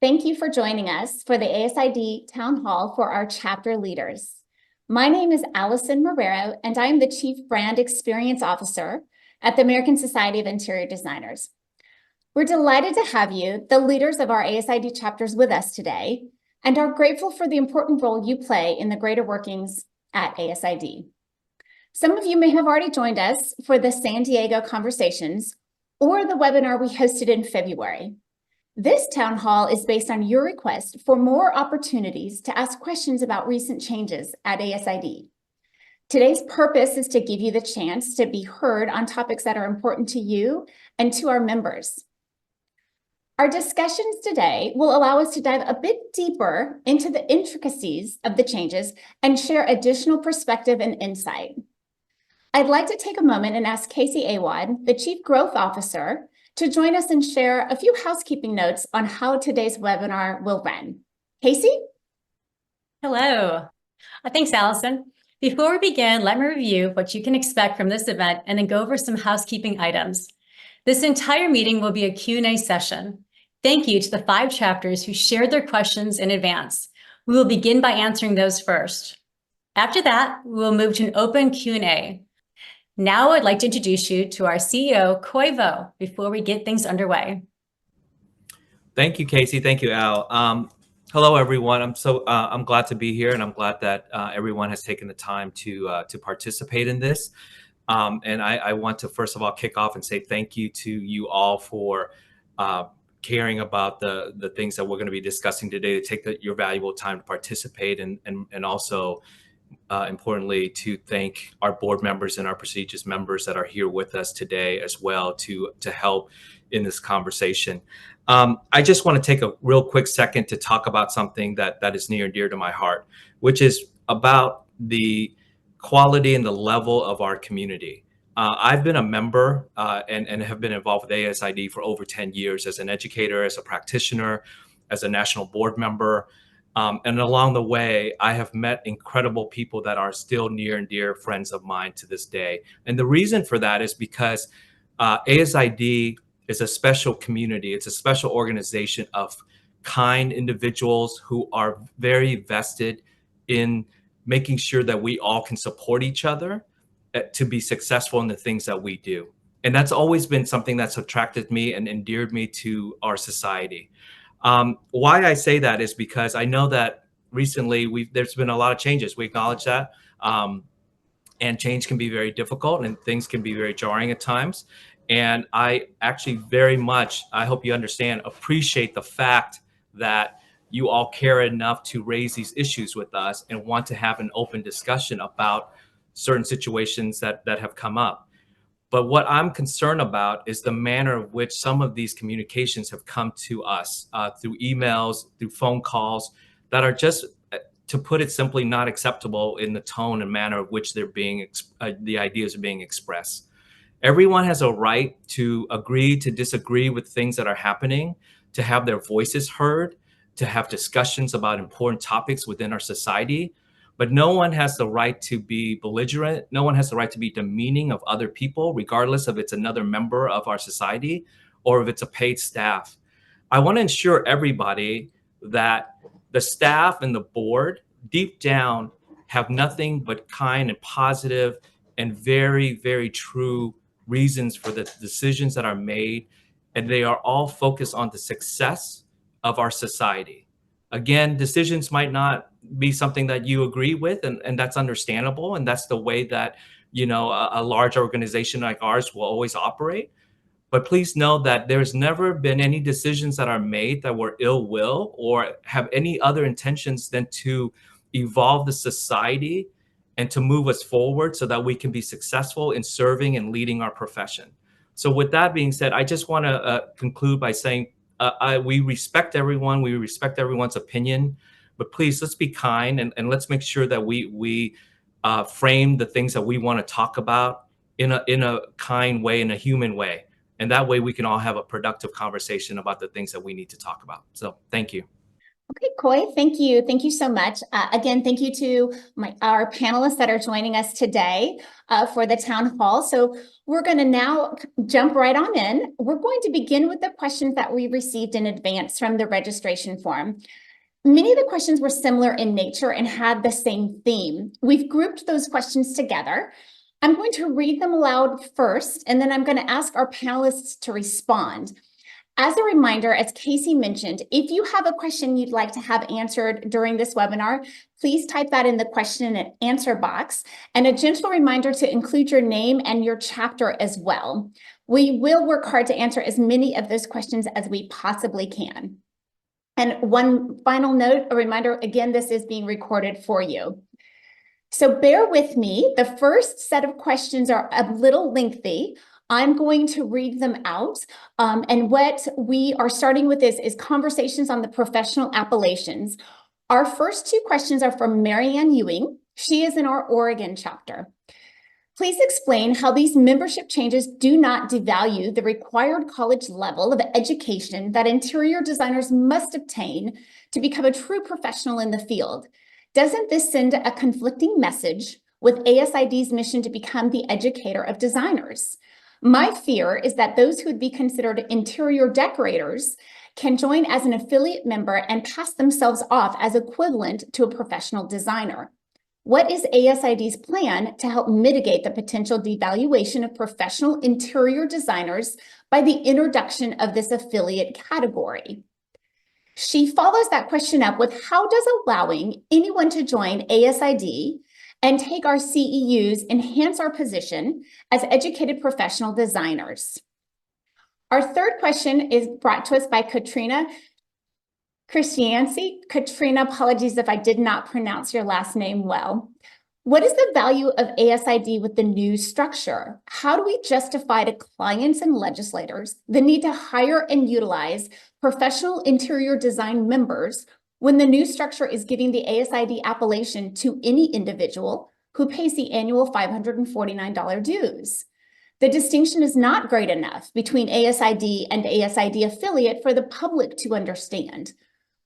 Thank you for joining us for the ASID Town Hall for our chapter leaders. My name is Allison Marrero, and I am the Chief Brand Experience Officer at the American Society of Interior Designers. We're delighted to have you, the leaders of our ASID chapters, with us today, and are grateful for the important role you play in the greater workings at ASID. Some of you may have already joined us for the San Diego Conversations or the webinar we hosted in February. This town hall is based on your request for more opportunities to ask questions about recent changes at ASID. Today's purpose is to give you the chance to be heard on topics that are important to you and to our members. Our discussions today will allow us to dive a bit deeper into the intricacies of the changes and share additional perspective and insight. I'd like to take a moment and ask Casey Awad, the Chief Growth Officer, to join us and share a few housekeeping notes on how today's webinar will run. Casey? Hello. Thanks, Allison. Before we begin, let me review what you can expect from this event and then go over some housekeeping items. This entire meeting will be a Q&A session. Thank you to the 5 chapters who shared their questions in advance. We will begin by answering those first. After that, we will move to an open Q&A. Now I'd like to introduce you to our CEO, Khoi Vo, before we get things underway. Thank you, Casey. Thank you, Al. Hello, everyone. I'm glad to be here, and I'm glad that everyone has taken the time to participate in this. And I want to first of all kick off and say thank you to you all for caring about the things that we're going to be discussing today, to take your valuable time to participate, and also importantly, to thank our board members and our prestigious members that are here with us today as well to help in this conversation. I just want to take a real quick second to talk about something that is near and dear to my heart, which is about the quality and the level of our community. I've been a member and have been involved with ASID for over 10 years as an educator, as a practitioner, as a national board member. And along the way, I have met incredible people that are still near and dear friends of mine to this day. And the reason for that is because ASID is a special community. It's a special organization of kind individuals who are very vested in making sure that we all can support each other to be successful in the things that we do. And that's always been something that's attracted me and endeared me to our society. Why I say that is because I know that recently there's been a lot of changes. We acknowledge that. And change can be very difficult and things can be very jarring at times. And I actually very much, I hope you understand, appreciate the fact that you all care enough to raise these issues with us and want to have an open discussion about certain situations that have come up. But what I'm concerned about is the manner of which some of these communications have come to us through emails, through phone calls that are just, to put it simply, not acceptable in the tone and manner of which they're being, the ideas are being expressed. Everyone has a right to agree to disagree with things that are happening, to have their voices heard, to have discussions about important topics within our society. But no one has the right to be belligerent. No one has the right to be demeaning of other people, regardless if it's another member of our society or if it's a paid staff. I want to ensure everybody that the staff and the board deep down have nothing but kind and positive and very, very true reasons for the decisions that are made. And they are all focused on the success of our society. Again, decisions might not be something that you agree with, and that's understandable. And that's the way that, a large organization like ours will always operate. But please know that there's never been any decisions that are made that were ill will or have any other intentions than to evolve the society and to move us forward so that we can be successful in serving and leading our profession. So with that being said, I just want to conclude by saying we respect everyone. We respect everyone's opinion. But please, let's be kind and let's make sure that we frame the things that we want to talk about in a kind way, in a human way. And that way we can all have a productive conversation about the things that we need to talk about. So thank you. Okay, Coy, thank you. Thank you so much. Again, thank you to our panelists that are joining us today for the town hall. So we're going to now jump right on in. We're going to begin with the questions that we received in advance from the registration form. Many of the questions were similar in nature and had the same theme. We've grouped those questions together. I'm going to read them aloud first, and then I'm going to ask our panelists to respond. As a reminder, as Casey mentioned, if you have a question you'd like to have answered during this webinar, please type that in the question and answer box, and a gentle reminder to include your name and your chapter as well. We will work hard to answer as many of those questions as we possibly can. And one final note, a reminder, again, this is being recorded for you. So bear with me. The first set of questions are a little lengthy. I'm going to read them out. And what we are starting with is conversations on the professional appellations. Our first two questions are from Marianne Ewing. She is in our Oregon chapter. Please explain how these membership changes do not devalue the required college level of education that interior designers must obtain to become a true professional in the field. Doesn't this send a conflicting message with ASID's mission to become the educator of designers? My fear is that those who would be considered interior decorators can join as an affiliate member and pass themselves off as equivalent to a professional designer. What is ASID's plan to help mitigate the potential devaluation of professional interior designers by the introduction of this affiliate category? She follows that question up with, how does allowing anyone to join ASID and take our CEUs enhance our position as educated professional designers? Our third question is brought to us by Katrina Christiansi. Katrina, apologies if I did not pronounce your last name well. What is the value of ASID with the new structure? How do we justify to clients and legislators the need to hire and utilize professional interior design members when the new structure is giving the ASID appellation to any individual who pays the annual $549 dues? The distinction is not great enough between ASID and ASID affiliate for the public to understand.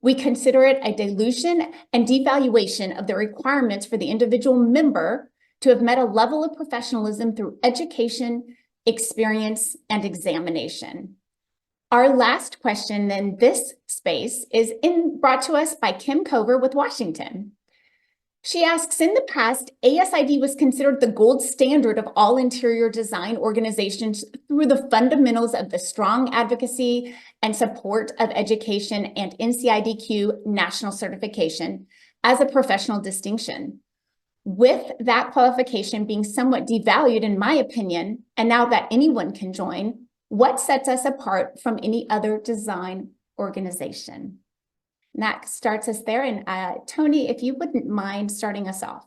We consider it a dilution and devaluation of the requirements for the individual member to have met a level of professionalism through education, experience, and examination. Our last question in this space is brought to us by Kim Cover with Washington. She asks, in the past, ASID was considered the gold standard of all interior design organizations through the fundamentals of the strong advocacy and support of education and NCIDQ national certification as a professional distinction. With that qualification being somewhat devalued, in my opinion, and now that anyone can join, what sets us apart from any other design organization? And that starts us there. And Tony, if you wouldn't mind starting us off.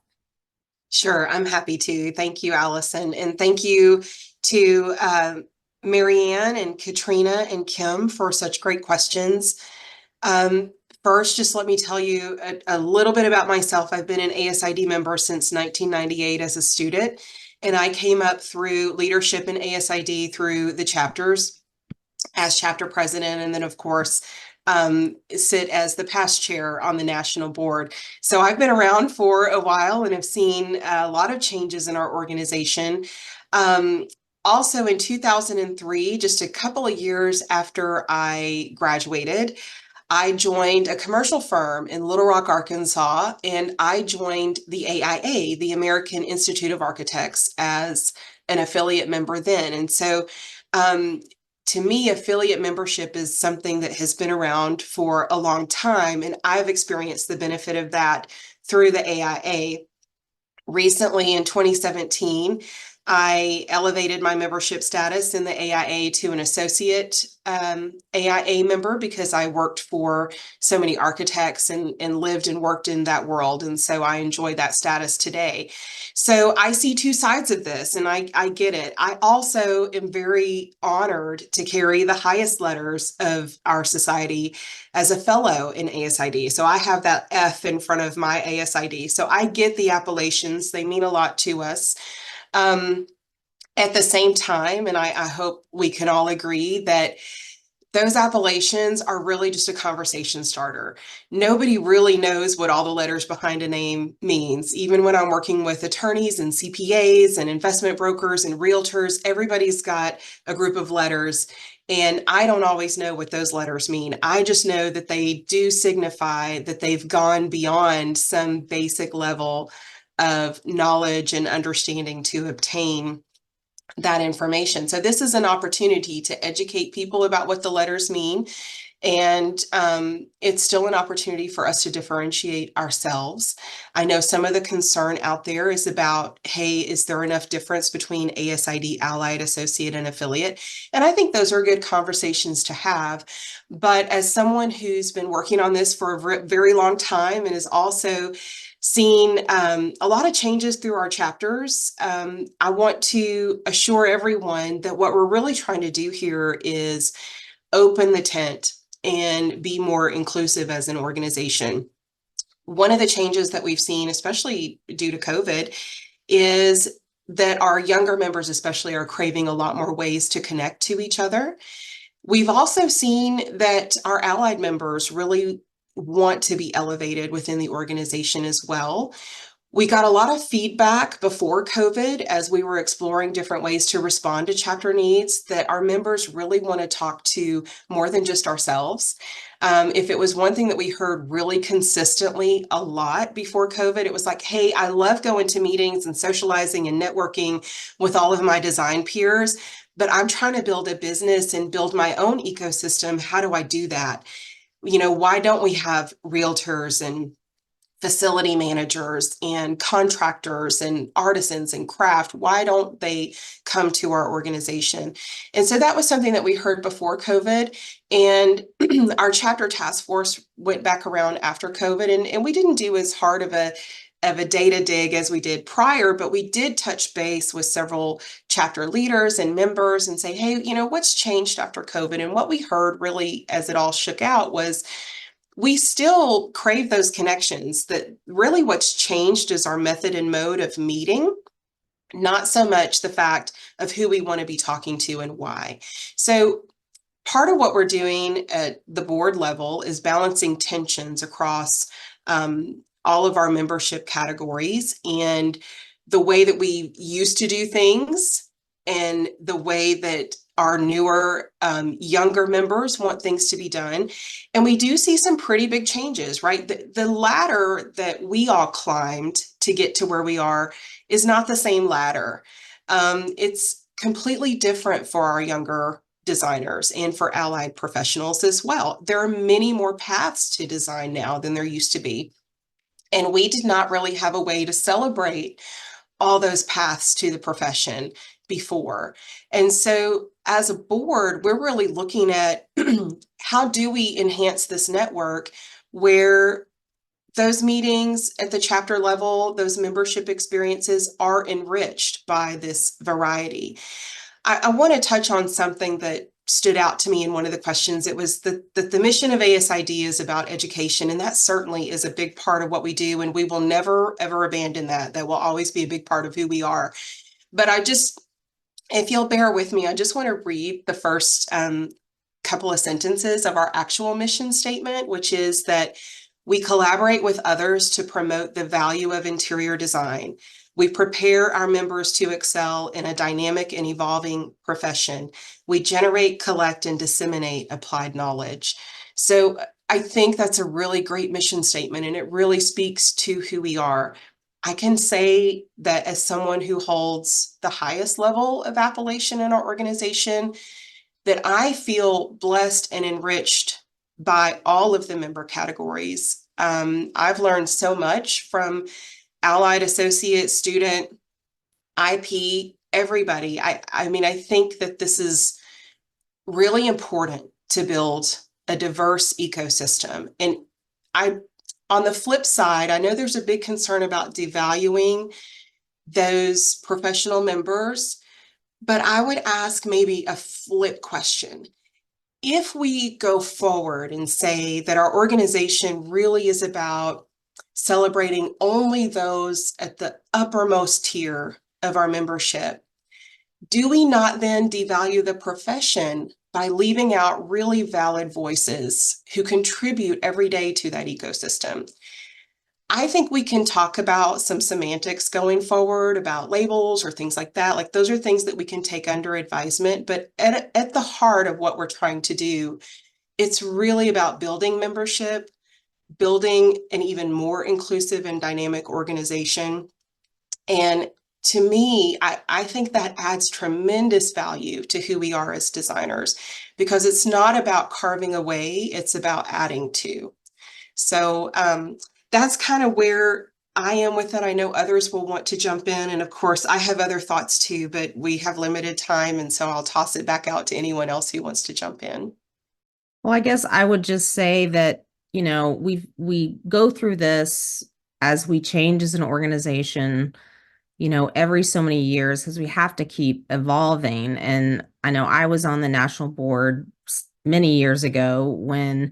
Sure, I'm happy to. Thank you, Allison. And thank you to Marianne and Katrina and Kim for such great questions. First, just let me tell you a little bit about myself. I've been an ASID member since 1998 as a student, and I came up through leadership in ASID through the chapters as chapter president, and then, of course, sit as the past chair on the national board. So I've been around for a while and have seen a lot of changes in our organization. Also in 2003, just a couple of years after I graduated, I joined a commercial firm in Little Rock, Arkansas, and I joined the AIA, the American Institute of Architects, as an affiliate member then. And so to me, affiliate membership is something that has been around for a long time, and I've experienced the benefit of that through the AIA. Recently, in 2017, I elevated my membership status in the AIA to an associate AIA member because I worked for so many architects and lived and worked in that world. And so I enjoy that status today. So I see two sides of this, and I get it. I also am very honored to carry the highest letters of our society as a fellow in ASID. So I have that F in front of my ASID. So I get the appellations. They mean a lot to us. At the same time, and I hope we can all agree that those appellations are really just a conversation starter. Nobody really knows what all the letters behind a name means. Even when I'm working with attorneys and CPAs and investment brokers and realtors, everybody's got a group of letters. And I don't always know what those letters mean. I just know that they do signify that they've gone beyond some basic level of knowledge and understanding to obtain that information. So this is an opportunity to educate people about what the letters mean. And it's still an opportunity for us to differentiate ourselves. I know some of the concern out there is about, hey, is there enough difference between ASID, allied, associate, and affiliate? And I think those are good conversations to have. But as someone who's been working on this for a very long time and is also seen a lot of changes through our chapters, I want to assure everyone that what we're really trying to do here is open the tent and be more inclusive as an organization. One of the changes that we've seen, especially due to COVID, is that our younger members especially are craving a lot more ways to connect to each other. We've also seen that our allied members really want to be elevated within the organization as well. We got a lot of feedback before COVID as we were exploring different ways to respond to chapter needs that our members really want to talk to more than just ourselves. If it was one thing that we heard really consistently a lot before COVID, it was like, hey, I love going to meetings and socializing and networking with all of my design peers, but I'm trying to build a business and build my own ecosystem. How do I do that? You know, why don't we have realtors and facility managers and contractors and artisans and craft? Why don't they come to our organization? And so that was something that we heard before COVID. And our chapter task force went back around after COVID, and we didn't do as hard of a data dig as we did prior, but we did touch base with several chapter leaders and members and say, hey, you know, what's changed after COVID? And what we heard really as it all shook out was we still crave those connections. That really what's changed is our method and mode of meeting, not so much the fact of who we want to be talking to and why. So part of what we're doing at the board level is balancing tensions across all of our membership categories and the way that we used to do things and the way that our newer, younger members want things to be done. And we do see some pretty big changes, right? The ladder that we all climbed to get to where we are is not the same ladder. It's completely different for our younger designers and for allied professionals as well. There are many more paths to design now than there used to be. And we did not really have a way to celebrate all those paths to the profession before. And so as a board, we're really looking at how do we enhance this network where those meetings at the chapter level, those membership experiences are enriched by this variety. I want to touch on something that stood out to me in one of the questions. It was that the mission of ASID is about education, and that certainly is a big part of what we do, and we will never, ever abandon that. That will always be a big part of who we are. But if you'll bear with me, I just want to read the first couple of sentences of our actual mission statement, which is that we collaborate with others to promote the value of interior design. We prepare our members to excel in a dynamic and evolving profession. We generate, collect, and disseminate applied knowledge. So I think that's a really great mission statement, and it really speaks to who we are. I can say that as someone who holds the highest level of appellation in our organization, that I feel blessed and enriched by all of the member categories. I've learned so much from allied, associate, student, IP, everybody. I mean, I think that this is really important to build a diverse ecosystem. And on the flip side, I know there's a big concern about devaluing those professional members, but I would ask maybe a flip question. If we go forward and say that our organization really is about celebrating only those at the uppermost tier of our membership, do we not then devalue the profession by leaving out really valid voices who contribute every day to that ecosystem. I think we can talk about some semantics going forward about labels or things like that. Like those are things that we can take under advisement, but at the heart of what we're trying to do, it's really about building membership, building an even more inclusive and dynamic organization. And to me, I think that adds tremendous value to who we are as designers, because it's not about carving away, it's about adding to. So that's kind of where I am with it. I know others will want to jump in. And of course, I have other thoughts too, but we have limited time. And so I'll toss it back out to anyone else who wants to jump in. Well, I guess I would just say that, you know, we go through this as we change as an organization, you know, every so many years, because we have to keep evolving. And I know I was on the national board many years ago when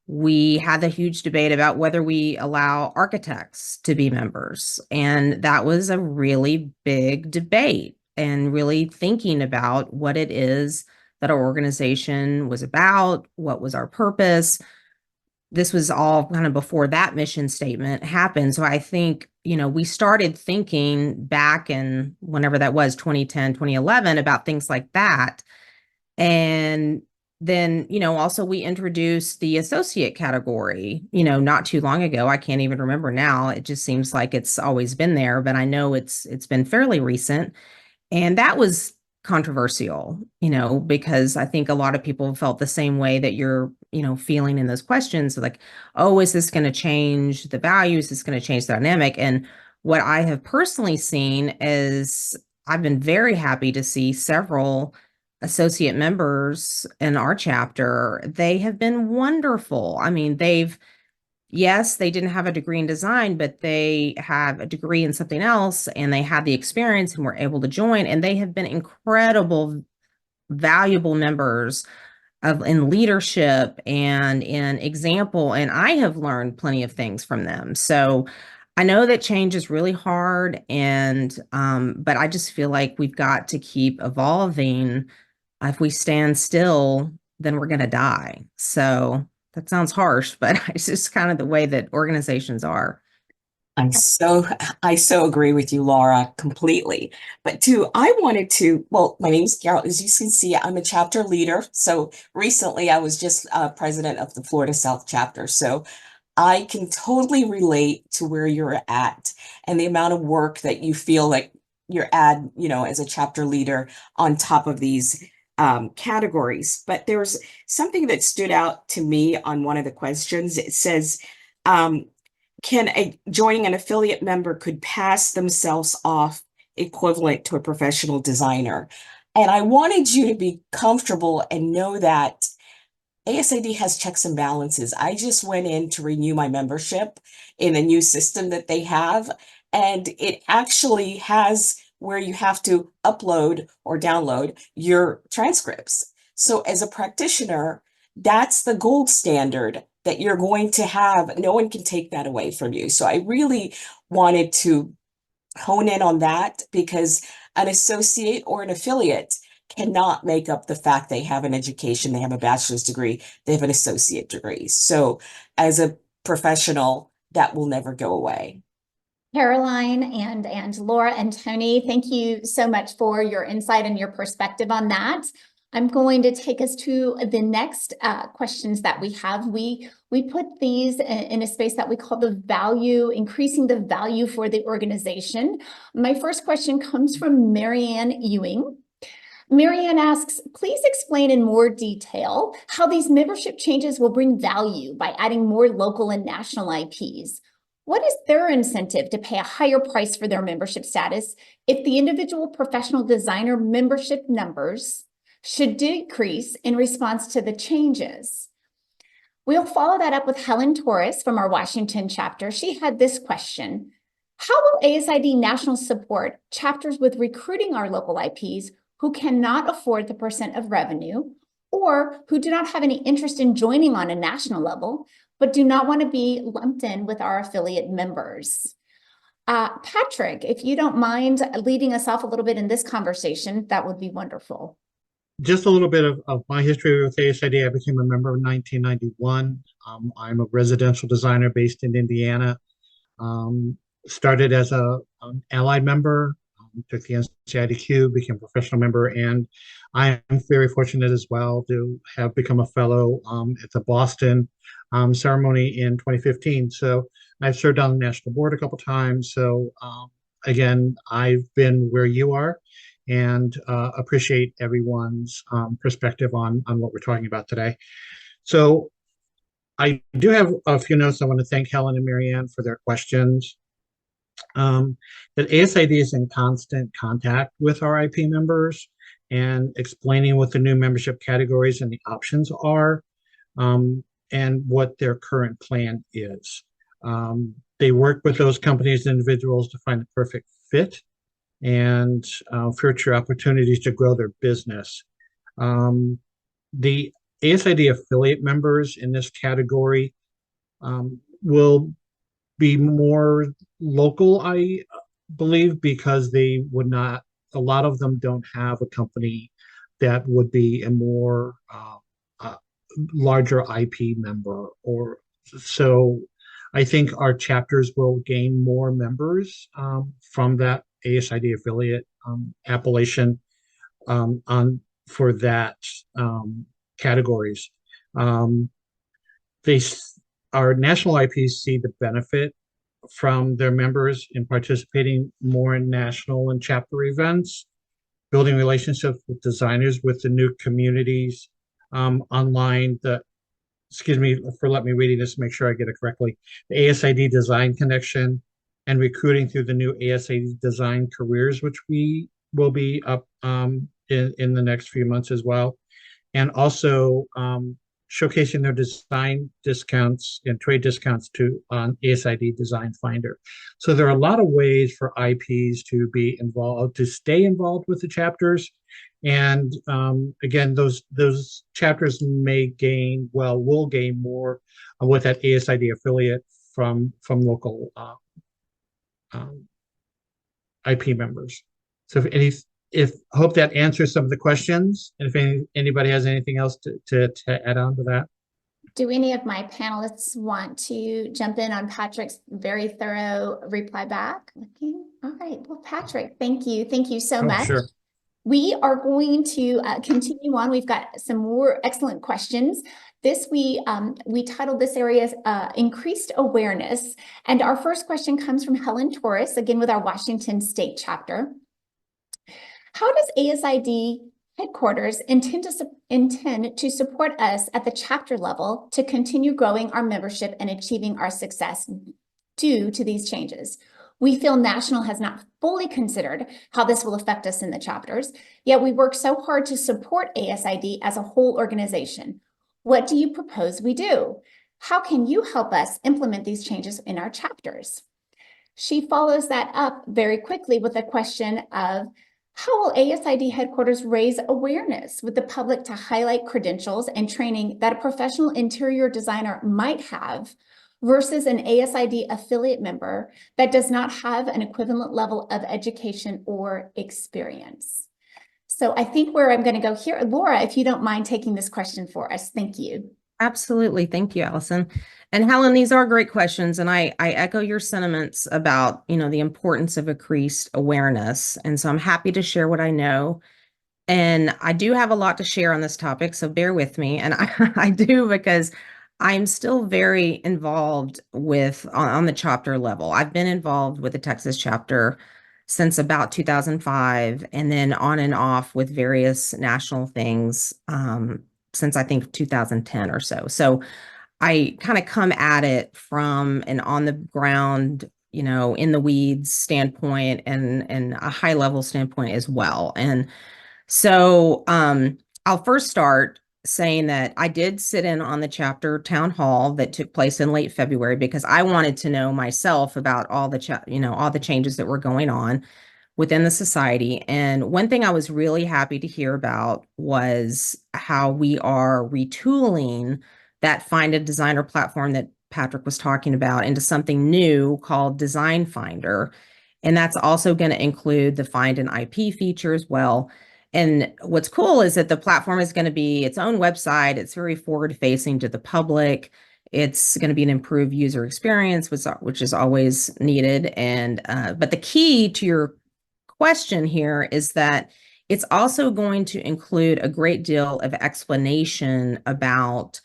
we had the huge debate about whether we allow architects to be members. And that was a really big debate, and really thinking about what it is that our organization was about, what was our purpose. This was all kind of before that mission statement happened. So I think, you know, we started thinking back in whenever that was, 2010, 2011, about things like that. And then, you know, also we introduced the associate category, you know, not too long ago. I can't even remember now. It just seems like it's always been there, but I know it's been fairly recent. And that was controversial, you know, because I think a lot of people felt the same way that you're, you know, feeling in those questions, like, oh, is this going to change the values? Is this going to change the dynamic? And what I have personally seen is I've been very happy to see several associate members in our chapter. They have been wonderful. I mean, yes, they didn't have a degree in design, but they have a degree in something else, and they had the experience and were able to join. And they have been incredible, valuable members in leadership and in example. And I have learned plenty of things from them. So I know that change is really hard, and but I just feel like we've got to keep evolving. If we stand still, then we're going to die. So that sounds harsh, but it's just kind of the way that organizations are. I so agree with you, Laura, completely. But I wanted to, well, my name is Carol. As you can see, I'm a chapter leader. So recently I was just president of the Florida South chapter. So I can totally relate to where you're at and the amount of work that you feel like you're you know, as a chapter leader on top of these categories. But there's something that stood out to me on one of the questions. It says, joining an affiliate member could pass themselves off equivalent to a professional designer. And I wanted you to be comfortable and know that ASID has checks and balances. I just went in to renew my membership in a new system that they have, and it actually has where you have to upload or download your transcripts. So as a practitioner, that's the gold standard that you're going to have. No one can take that away from you. So I really wanted to hone in on that, because an associate or an affiliate cannot make up the fact they have an education, they have a bachelor's degree, they have an associate degree. So as a professional, that will never go away. Caroline and Laura and Tony, thank you so much for your insight and your perspective on that. I'm going to take us to the next questions that we have. We put these in a space that we call the value, increasing the value for the organization. My first question comes from Marianne Ewing. Marianne asks, please explain in more detail how these membership changes will bring value by adding more local and national IPs. What is their incentive to pay a higher price for their membership status if the individual professional designer membership numbers should decrease in response to the changes? We'll follow that up with Helen Torres from our Washington chapter. She had this question: how will ASID National support chapters with recruiting our local IPs who cannot afford the % of revenue, or who do not have any interest in joining on a national level, but do not want to be lumped in with our affiliate members? Patrick, if you don't mind leading us off a little bit in this conversation, that would be wonderful. just a little bit of my history with ASID. I became a member in 1991. I'm a residential designer based in Indiana. Started as an allied member, took the NCIDQ, became a professional member, and I am very fortunate as well to have become a fellow at the Boston ceremony in 2015. So I've served on the national board a couple times. So again, I've been where you are, and appreciate everyone's perspective on what we're talking about today. So I do have a few notes. I want to thank Helen and Marianne for their questions. That ASID is in constant contact with our IP members and explaining what the new membership categories and the options are, and what their current plan is. They work with those companies and individuals to find the perfect fit and future opportunities to grow their business. The ASID affiliate members in this category will be more local, I believe, because they would not, a lot of them don't have a company that would be a more larger IP member, or so I think our chapters will gain more members from that ASID affiliate appellation on for that categories. Our national IPs see the benefit from their members in participating more in national and chapter events, building relationships with designers with the new communities online. Excuse me for letting me reading this, make sure I get it correctly. The ASID Design Connection and recruiting through the new ASID Design Careers, which we will be up in the next few months as well. And also showcasing their design discounts and trade discounts on ASID Design Finder. So there are a lot of ways for IPs to be involved, to stay involved with the chapters. And again, those chapters will gain more with that ASID affiliate from local IP members. So if hope that answers some of the questions, and if anybody has anything else to add on to that. Do any of my panelists want to jump in on Patrick's very thorough reply back? All right, well, Patrick, thank you. Thank you so much. Sure. We are going to continue on. We've got some more excellent questions. We titled this area as Increased Awareness. And our first question comes from Helen Torres, again with our Washington State chapter. How does ASID headquarters intend to support us at the chapter level to continue growing our membership and achieving our success due to these changes? We feel National has not fully considered how this will affect us in the chapters, yet we work so hard to support ASID as a whole organization. What do you propose we do? How can you help us implement these changes in our chapters? She follows that up very quickly with a question of, how will ASID headquarters raise awareness with the public to highlight credentials and training that a professional interior designer might have versus an ASID affiliate member that does not have an equivalent level of education or experience? So I think where I'm going to go here, Laura, if you don't mind taking this question for us. Thank you. Absolutely. Thank you, Allison. And Helen, these are great questions. And I echo your sentiments about, the importance of increased awareness. And so I'm happy to share what I know. And I do have a lot to share on this topic, so bear with me. And I do, because I'm still very involved on the chapter level. I've been involved with the Texas chapter since about 2005, and then on and off with various national things since I think 2010 or so. So I kind of come at it from an on the ground, in the weeds standpoint and a high level standpoint as well. And so I'll first start saying that I did sit in on the chapter town hall that took place in late February, because I wanted to know myself about all the changes that were going on within the society. And one thing I was really happy to hear about was how we are retooling that Find a Designer platform that Patrick was talking about into something new called Design Finder. And that's also going to include the Find an IP feature as well. And what's cool is that the platform is going to be its own website. It's very forward facing to the public. It's going to be an improved user experience, which is always needed. And but the key to your question here is that it's also going to include a great deal of explanation about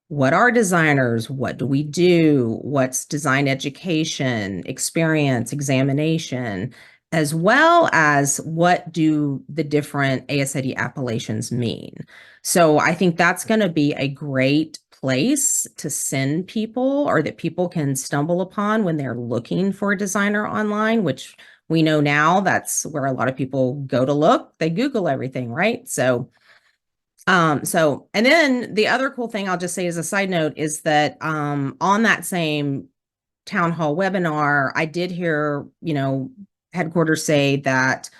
what are designers, what do we do, what's design education, experience, examination, as well as what do the different ASID appellations mean. So I think that's going to be a great place to send people, or that people can stumble upon when they're looking for a designer online, which we know now that's where a lot of people go to look. They Google everything, right? And then the other cool thing I'll just say as a side note is that on that same town hall webinar, I did hear, headquarters say that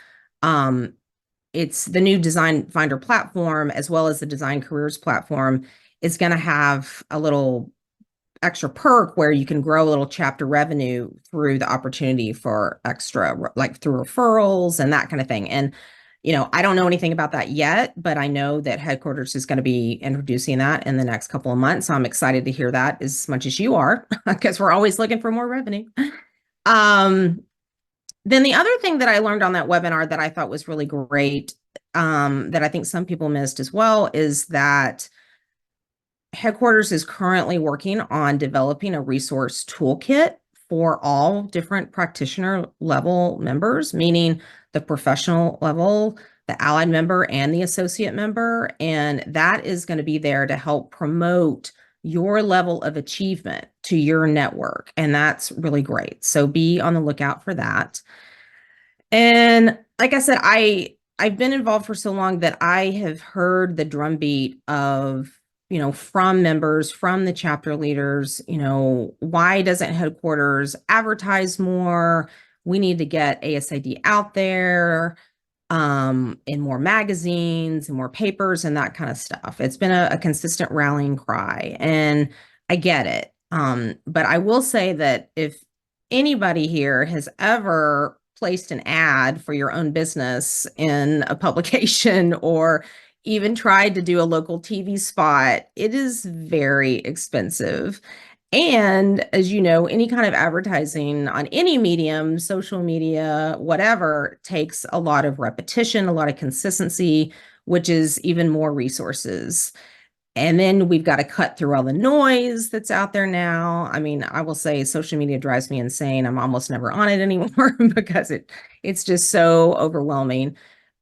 it's the new Design Finder platform, as well as the Design Careers platform, is going to have a little extra perk where you can grow a little chapter revenue through the opportunity for extra, like through referrals and that kind of thing. And I don't know anything about that yet, but I know that headquarters is going to be introducing that in the next couple of months. So I'm excited to hear that as much as you are, because we're always looking for more revenue. Then the other thing that I learned on that webinar that I thought was really great, that I think some people missed as well, is that headquarters is currently working on developing a resource toolkit for all different practitioner level members, meaning the professional level, the allied member, and the associate member. And that is going to be there to help promote your level of achievement to your network. And that's really great. So be on the lookout for that. And like I said, I've been involved for so long that I have heard the drumbeat of, from members, from the chapter leaders, why doesn't headquarters advertise more? We need to get ASID out there in more magazines and more papers and that kind of stuff. It's been a consistent rallying cry, and I get it. But I will say that if anybody here has ever placed an ad for your own business in a publication or even tried to do a local TV spot, it is very expensive. And as you know, any kind of advertising on any medium, social media, whatever, takes a lot of repetition, a lot of consistency, which is even more resources. And then we've got to cut through all the noise that's out there now. I mean, I will say social media drives me insane. I'm almost never on it anymore because it's just so overwhelming.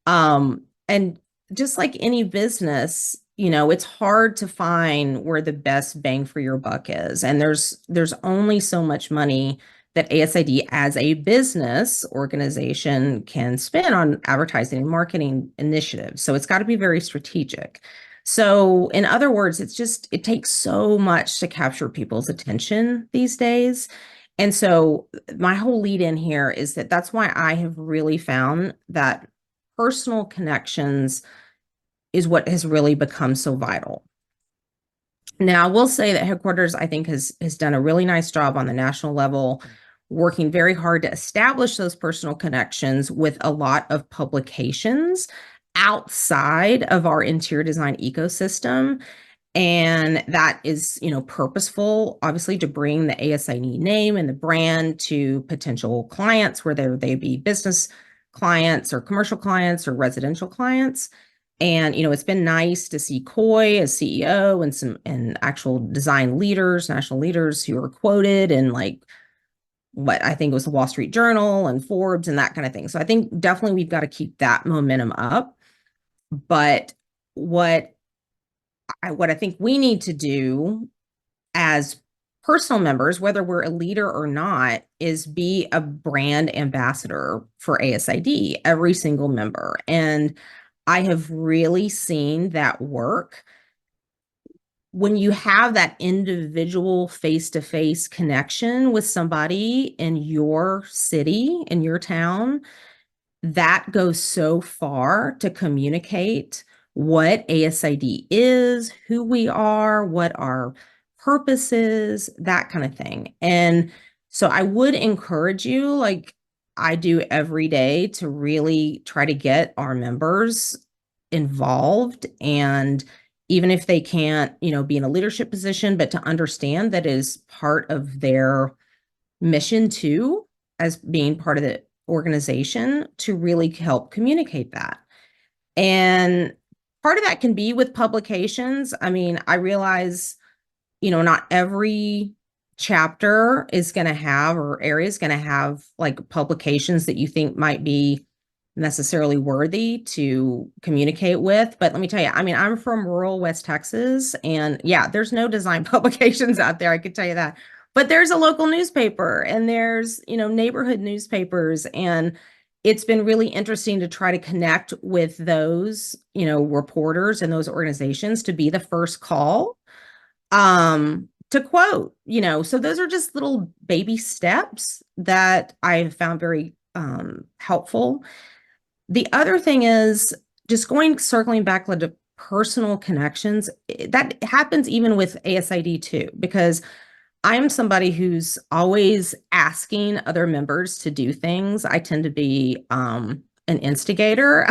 And just like any business, it's hard to find where the best bang for your buck is. And there's only so much money that ASID as a business organization can spend on advertising and marketing initiatives. So it's got to be very strategic. So in other words, it takes so much to capture people's attention these days. And so my whole lead in here is that's why I have really found that personal connections is what has really become so vital. Now, I will say that headquarters, I think, has done a really nice job on the national level, working very hard to establish those personal connections with a lot of publications outside of our interior design ecosystem. And that is, purposeful, obviously, to bring the ASID name and the brand to potential clients, whether they be business clients or commercial clients or residential clients. And, it's been nice to see Coy as CEO and actual design leaders, national leaders who are quoted in what I think was the Wall Street Journal and Forbes and that kind of thing. So I think definitely we've got to keep that momentum up. But what I think we need to do as personal members, whether we're a leader or not, is be a brand ambassador for ASID, every single member. And I have really seen that work when you have that individual face-to-face connection with somebody in your city, in your town. That goes so far to communicate what ASID is, who we are, what our purpose is, that kind of thing. And so I would encourage you, I do every day to really try to get our members involved. And even if they can't, be in a leadership position, but to understand that is part of their mission too, as being part of the organization, to really help communicate that. And part of that can be with publications. I mean, I realize, not every chapter is going to have, or area is going to have, like, publications that you think might be necessarily worthy to communicate with. But let me tell you, I mean, I'm from rural West Texas, and yeah, there's no design publications out there. I could tell you that. But there's a local newspaper, and there's, neighborhood newspapers, and it's been really interesting to try to connect with those, reporters and those organizations to be the first call, to quote, so those are just little baby steps that I've found very helpful. The other thing is just circling back to personal connections. That happens even with ASID too, because I am somebody who's always asking other members to do things. I tend to be an instigator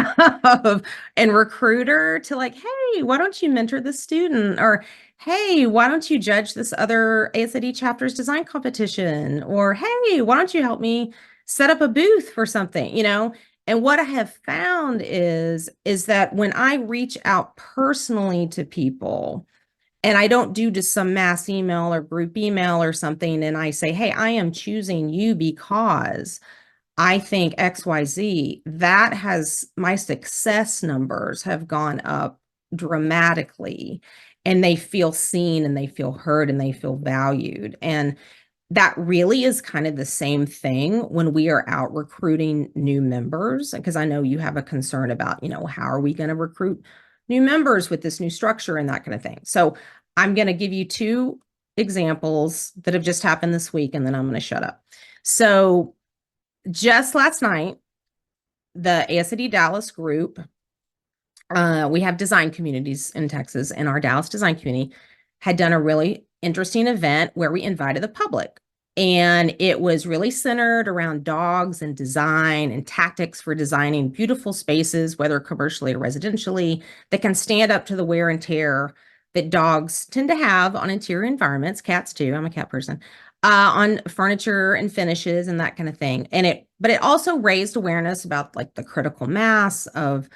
and recruiter to, like, hey, why don't you mentor this student? Or, hey, why don't you judge this other ASID chapter's design competition? Or, hey, why don't you help me set up a booth for something, And what I have found is that when I reach out personally to people, and I don't do just some mass email or group email or something, and I say, hey, I am choosing you because I think XYZ, my success numbers have gone up dramatically, and they feel seen, and they feel heard, and they feel valued. And that really is kind of the same thing when we are out recruiting new members, because I know you have a concern about, how are we going to recruit new members with this new structure and that kind of thing. So I'm going to give you 2 examples that have just happened this week, and then I'm going to shut up. So just last night, the ASID Dallas group, we have design communities in Texas, and our Dallas design community had done a really interesting event where we invited the public. And it was really centered around dogs and design and tactics for designing beautiful spaces, whether commercially or residentially, that can stand up to the wear and tear that dogs tend to have on interior environments, cats too, I'm a cat person, on furniture and finishes and that kind of thing. But it also raised awareness about, like, the critical mass of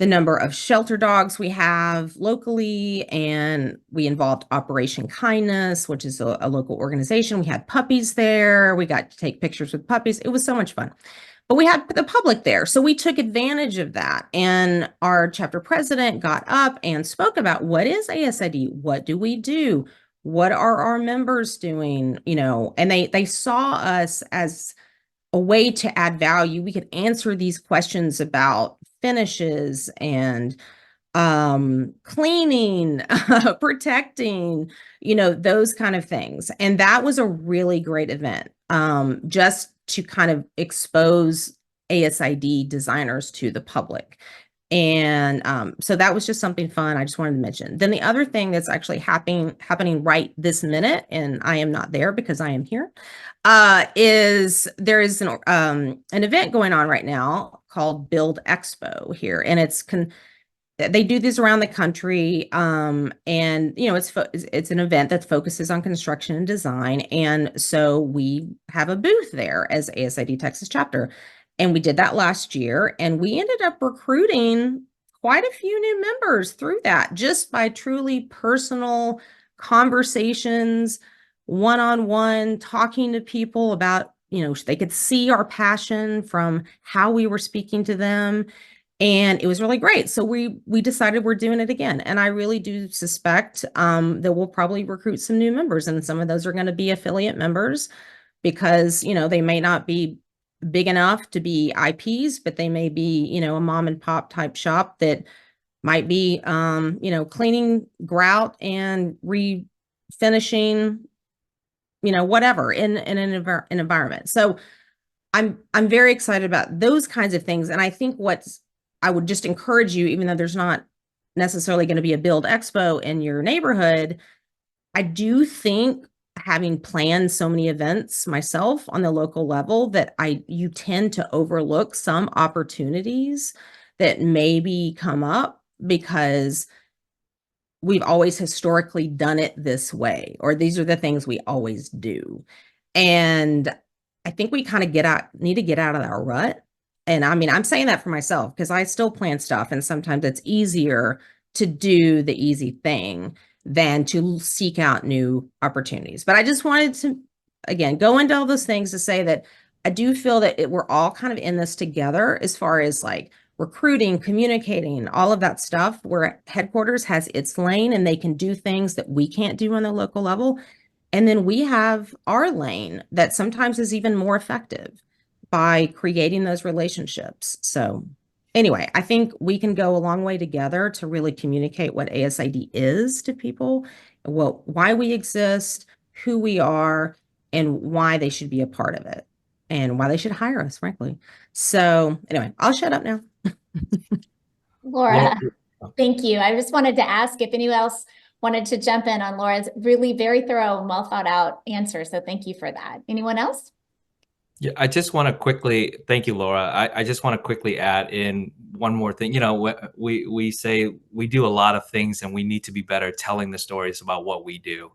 the number of shelter dogs we have locally, and we involved Operation Kindness, which is a local organization. We had puppies there. We got to take pictures with puppies. It was so much fun. But we had the public there, so we took advantage of that. And our chapter president got up and spoke about, what is ASID? What do we do? What are our members doing? And they saw us as a way to add value. We could answer these questions about finishes and cleaning, protecting, those kind of things. And that was a really great event, just to kind of expose ASID designers to the public. And so that was just something fun I just wanted to mention. Then the other thing that's actually happening right this minute, and I am not there because I am here, is there is an event going on right now called Build Expo here, and they do these around the country, and it's an event that focuses on construction and design, and so we have a booth there as ASID Texas chapter, and we did that last year, and we ended up recruiting quite a few new members through that, just by truly personal conversations, one-on-one, talking to people about, they could see our passion from how we were speaking to them. And it was really great. So we decided we're doing it again. And I really do suspect that we'll probably recruit some new members. And some of those are going to be affiliate members because, they may not be big enough to be IPs, but they may be, a mom and pop type shop that might be, cleaning grout and refinishing, whatever in an environment. So I'm very excited about those kinds of things. And I think I would just encourage you, even though there's not necessarily going to be a Build Expo in your neighborhood, I do think having planned so many events myself on the local level that you tend to overlook some opportunities that maybe come up because we've always historically done it this way, or these are the things we always do. And I think we kind of need to get out of that rut. And I mean, I'm saying that for myself because I still plan stuff, and sometimes it's easier to do the easy thing than to seek out new opportunities. But I just wanted to, again, go into all those things to say that I do feel that we're all kind of in this together as far as like recruiting, communicating, all of that stuff, where headquarters has its lane and they can do things that we can't do on the local level. And then we have our lane that sometimes is even more effective by creating those relationships. So anyway, I think we can go a long way together to really communicate what ASID is to people, why we exist, who we are, and why they should be a part of it, and why they should hire us, frankly. So anyway, I'll shut up now. Laura, thank you. I just wanted to ask if anyone else wanted to jump in on Laura's really very thorough and well thought out answer. So thank you for that. Anyone else? Yeah, I just want to quickly, thank you, Laura. I just want to quickly add in one more thing. You know, we say we do a lot of things and we need to be better telling the stories about what we do.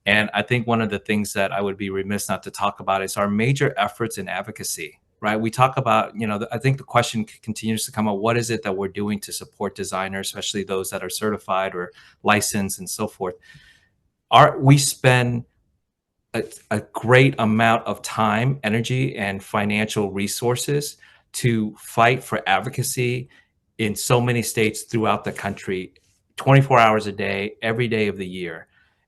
And I think one of the things that I would be remiss not to talk about is our major efforts in advocacy, right? We talk about, you know, I think the question continues to come up, what is it that we're doing to support designers, especially those that are certified or licensed and so forth? We spend a great amount of time, energy, and financial resources to fight for advocacy in so many states throughout the country, 24 hours a day, every day of the year.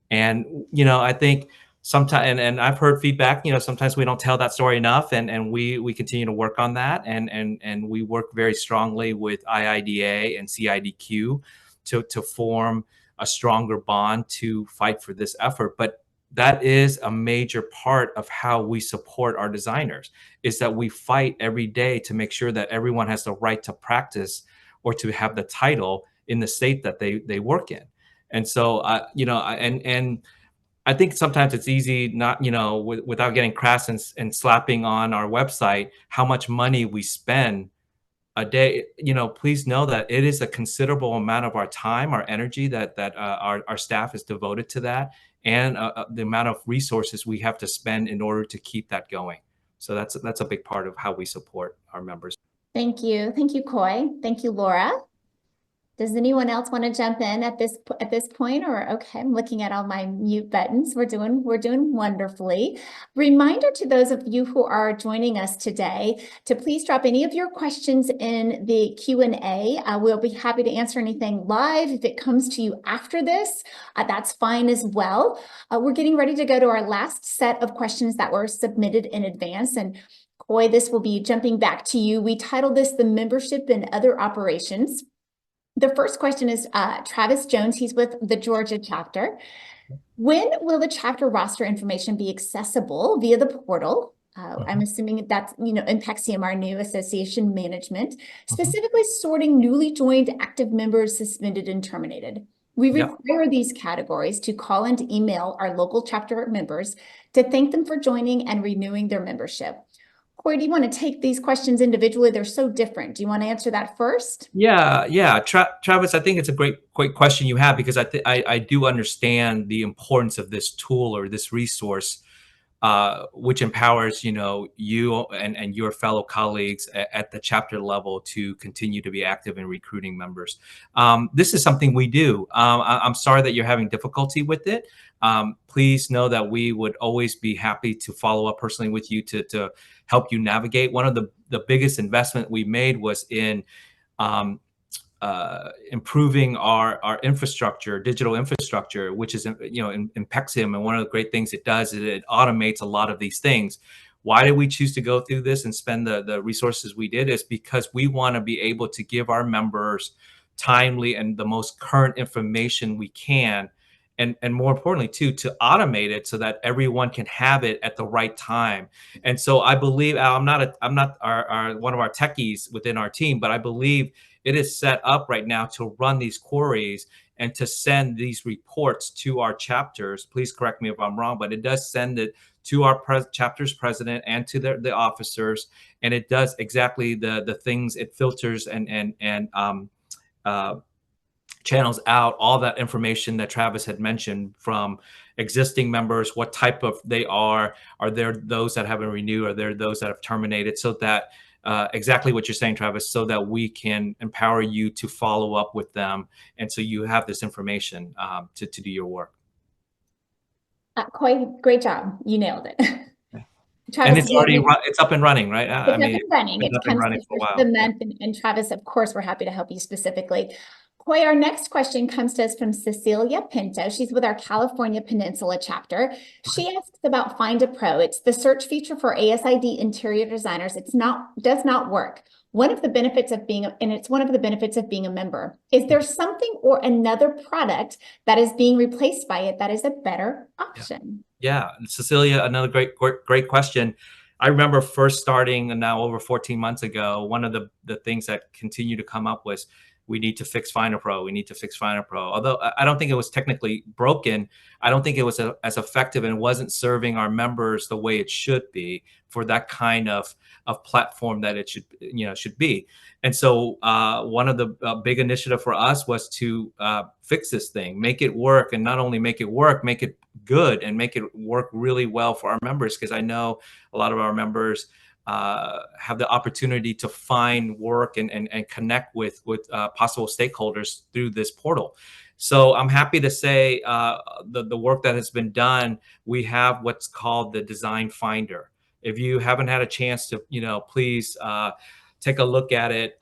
And, you know, I think sometimes, and I've heard feedback, you know, sometimes we don't tell that story enough, and we continue to work on that. And we work very strongly with IIDA and CIDQ to form a stronger bond to fight for this effort. But that is a major part of how we support our designers, is that we fight every day to make sure that everyone has the right to practice or to have the title in the state that they work in. And so, you know, and I think sometimes it's easy not, you know, without getting crass and slapping on our website how much money we spend a day. You know, please know that it is a considerable amount of our time, our energy that our staff is devoted to that, and the amount of resources we have to spend in order to keep that going. So that's a big part of how we support our members. Thank you. Thank you, Coy. Thank you, Laura. Does anyone else want to jump in at this point? Or okay, I'm looking at all my mute buttons. We're doing wonderfully. Reminder to those of you who are joining us today to please drop any of your questions in the Q&A. We'll be happy to answer anything live. If it comes to you after this, that's fine as well. We're getting ready to go to our last set of questions that were submitted in advance. And Coy, this will be jumping back to you. We titled this "The Membership and Other Operations." The first question is Travis Jones. He's with the Georgia chapter. When will the chapter roster information be accessible via the portal? I'm assuming that's, you know, NPACSIM, our new association management, specifically sorting newly joined active members, suspended and terminated. We require these categories to call and email our local chapter members to thank them for joining and renewing their membership. Coy, do you want to take these questions individually? They're so different. Do you want to answer that first? Yeah. Travis, I think it's a great question you have, because I do understand the importance of this tool or this resource, which empowers, you know, you and your fellow colleagues at the chapter level to continue to be active in recruiting members. This is something we do. I'm sorry that you're having difficulty with it. Please know that we would always be happy to follow up personally with you to help you navigate. One of the biggest investment we made was in improving our infrastructure, digital infrastructure, which is, you know, in PEXIM. And one of the great things it does is it automates a lot of these things. Why did we choose to go through this and spend the resources we did? Is because we want to be able to give our members timely and the most current information we can. And more importantly, too, to automate it so that everyone can have it at the right time. And so I believe, Al, I'm not one of our techies within our team, but I believe it is set up right now to run these queries and to send these reports to our chapters. Please correct me if I'm wrong, but it does send it to our chapter's president and to the officers, and it does exactly the things. It filters and channels out all that information that Travis had mentioned from existing members, what type of they are there those that haven't renewed, are there those that have terminated, so that exactly what you're saying, Travis, so that we can empower you to follow up with them, and so you have this information to do your work. Great job. You nailed it. Travis, And it's already it's up and running, right? It's up and running. It's It up and comes running to for a while. the month, and Travis, of course, we're happy to help you specifically. Coy, our next question comes to us from Cecilia Pinto. She's with our California Peninsula chapter. She asks about Find a Pro. It's the search feature for ASID interior designers. Does not work. One of the benefits of being a member. Is there something or another product that is being replaced by it that is a better option? Yeah, Cecilia, another great question. I remember first starting, and now over 14 months ago, one of the things that continue to come up was, we need to fix Find a Pro. We need to fix Find a Pro. Although I don't think it was technically broken, I don't think it was as effective, and it wasn't serving our members the way it should be for that kind of platform that it should be. And so one of the big initiative for us was to fix this thing, make it work, and not only make it work, make it good, and make it work really well for our members. Because I know a lot of our members have the opportunity to find work and connect with possible stakeholders through this portal. So I'm happy to say the work that has been done, we have what's called the Design Finder. If you haven't had a chance to, please take a look at it.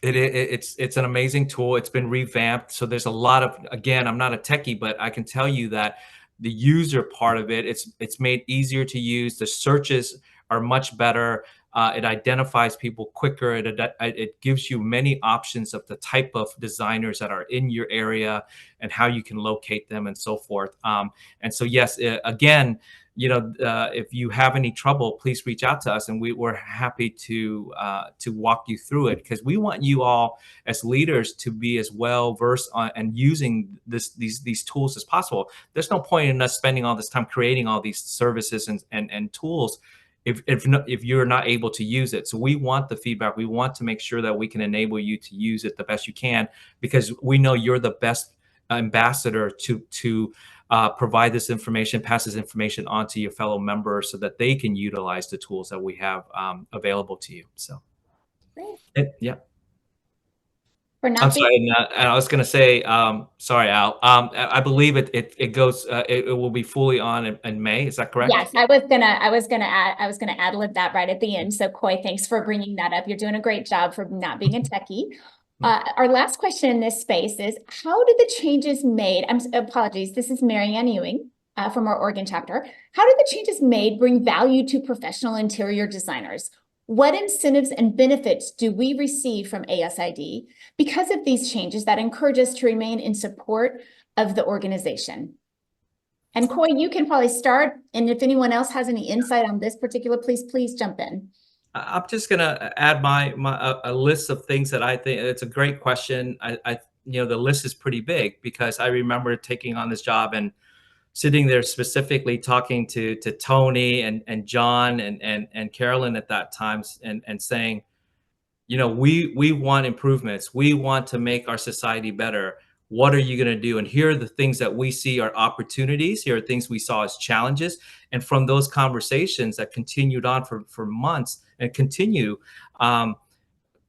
It's an amazing tool. It's been revamped. So there's a lot of, again, I'm not a techie, but I can tell you that the user part of it, it's made easier to use. The searches are much better. It identifies people quicker. It gives you many options of the type of designers that are in your area and how you can locate them and so forth. And so, yes, again, if you have any trouble, please reach out to us, and we're happy to walk you through it, because we want you all as leaders to be as well versed on and using these tools as possible. There's no point in us spending all this time creating all these services and tools if you're not able to use it. So we want the feedback. We want to make sure that we can enable you to use it the best you can, because we know you're the best ambassador to provide this information, pass this information on to your fellow members so that they can utilize the tools that we have available to you. So, yeah. I'm sorry, and I was going to say, sorry, Al. I believe it goes. It will be fully on in May. Is that correct? Yes, I was gonna ad-lib that right at the end. So Coy, thanks for bringing that up. You're doing a great job for not being a techie. Our last question in this space is, how did the changes made? Apologies. This is Marianne Ewing from our Oregon chapter. How did the changes made bring value to professional interior designers? What incentives and benefits do we receive from ASID because of these changes that encourage us to remain in support of the organization? And Coy, you can probably start. And if anyone else has any insight on this particular, please jump in. I'm just going to add a list of things that I think. It's a great question. The list is pretty big, because I remember taking on this job and sitting there specifically talking to Tony and John and Carolyn at that time, and saying, we want improvements. We want to make our society better. What are you going to do? And here are the things that we see are opportunities. Here are things we saw as challenges. And from those conversations that continued on for months and continue,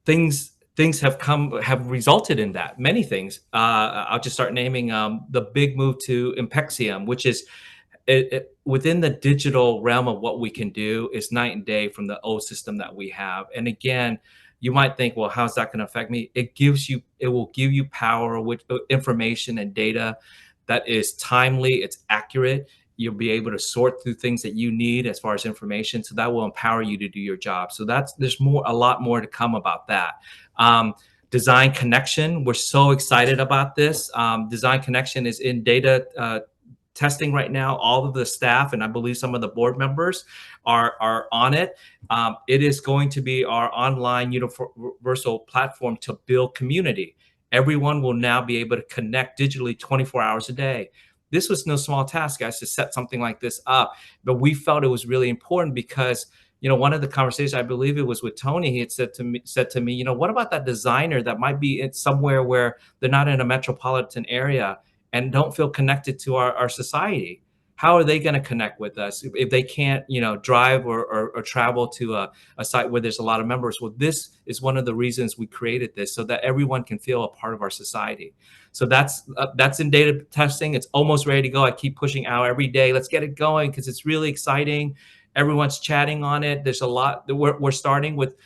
things have resulted in that. Many things. I'll just start naming the big move to Impexium, which is within the digital realm of what we can do, is night and day from the old system that we have. And again, you might think, well, how's that going to affect me? It will give you power with information and data that is timely, it's accurate. You'll be able to sort through things that you need as far as information. So that will empower you to do your job. So there's a lot more to come about that. Design Connection, we're so excited about this. Design Connection is in data testing right now. All of the staff, and I believe some of the board members are on it. It is going to be our online universal platform to build community. Everyone will now be able to connect digitally 24 hours a day. This was no small task, guys, to set something like this up. But we felt it was really important because, one of the conversations, I believe it was with Tony, he had said to me, what about that designer that might be in somewhere where they're not in a metropolitan area and don't feel connected to our society? How are they going to connect with us if they can't, drive or travel to a site where there's a lot of members? Well, this is one of the reasons we created this, so that everyone can feel a part of our society. So that's in data testing. It's almost ready to go. I keep pushing out every day. Let's get it going because it's really exciting. Everyone's chatting on it. There's a lot. We're starting with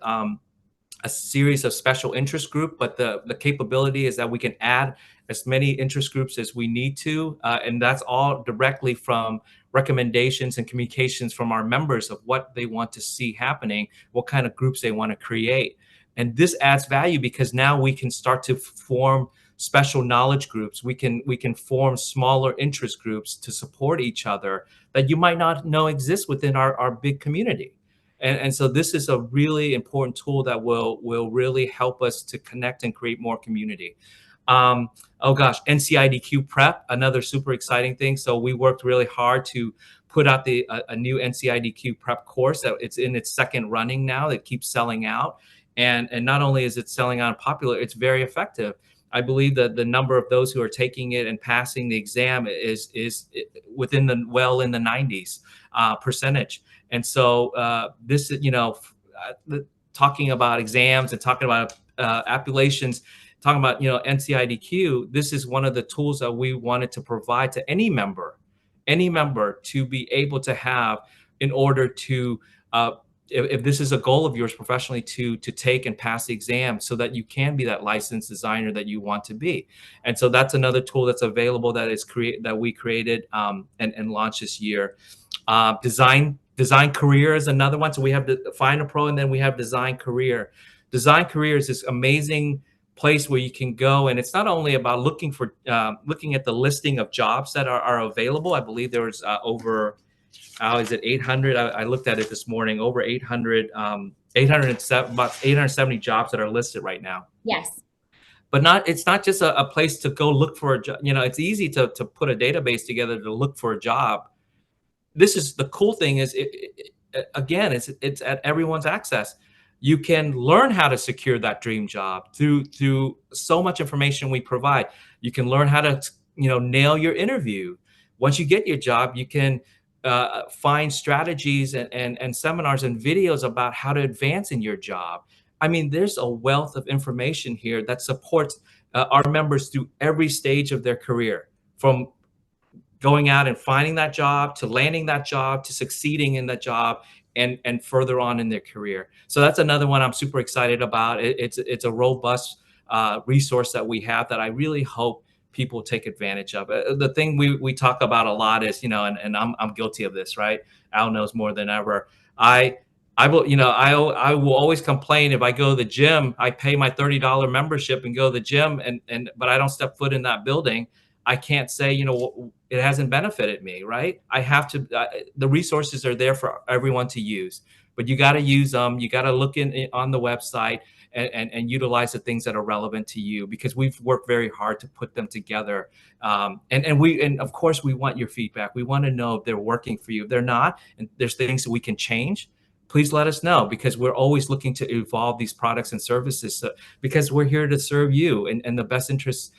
a series of special interest group, but the capability is that we can add as many interest groups as we need to, and that's all directly from recommendations and communications from our members of what they want to see happening, what kind of groups they want to create. And this adds value because now we can start to form special knowledge groups. We can form smaller interest groups to support each other that you might not know exist within our big community. And so this is a really important tool that will really help us to connect and create more community. Oh gosh, NCIDQ prep, another super exciting thing. So we worked really hard to put out a new NCIDQ prep course that it's in its second running now. That keeps selling out, and not only is it selling out popular, it's very effective. I believe that the number of those who are taking it and passing the exam is within the 90s percentage. And so this, talking about exams and talking about appellations, talking about, NCIDQ, this is one of the tools that we wanted to provide to any member to be able to have in order to, if this is a goal of yours professionally, to take and pass the exam so that you can be that licensed designer that you want to be. And so that's another tool that's available that we created and launched this year. Design Career is another one. So we have the Find a Pro, and then we have Design Career. Design Career is this amazing place where you can go, and it's not only about looking at the listing of jobs that are available. I believe there's over, is it 800? I looked at it this morning. Over 800, 807, about 870 jobs that are listed right now. Yes. But it's not just a place to go look for a job. It's easy to put a database together to look for a job. This is the cool thing is, it's at everyone's access. You can learn how to secure that dream job through so much information we provide. You can learn how to, nail your interview. Once you get your job, you can find strategies and seminars and videos about how to advance in your job. I mean, there's a wealth of information here that supports our members through every stage of their career, from going out and finding that job, to landing that job, to succeeding in that job, and further on in their career. So that's another one I'm super excited about. It's a robust resource that we have that I really hope people take advantage of. The thing we talk about a lot is, and I'm guilty of this, right? Al knows more than ever. I will always complain if I go to the gym. I pay my $30 membership and go to the gym, but I don't step foot in that building. I can't say, it hasn't benefited me, right? I have to, the resources are there for everyone to use, but you got to use them. You got to look on the website and utilize the things that are relevant to you, because we've worked very hard to put them together. And of course we want your feedback. We want to know if they're working for you. If they're not, and there's things that we can change, please let us know, because we're always looking to evolve these products and services, because we're here to serve you and the best interests.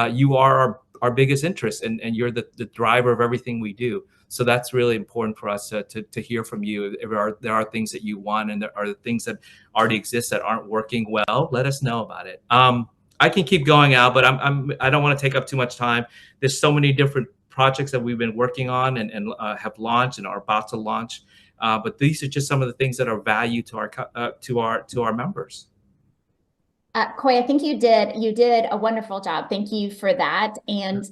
You are our biggest interest, and you're the driver of everything we do. So that's really important for us to hear from you. If there are things that you want, and there are things that already exist that aren't working well, let us know about it. I can keep going out, but I don't want to take up too much time. There's so many different projects that we've been working on and have launched and are about to launch. But these are just some of the things that are value to our members. Coy, I think you did a wonderful job. Thank you for that. And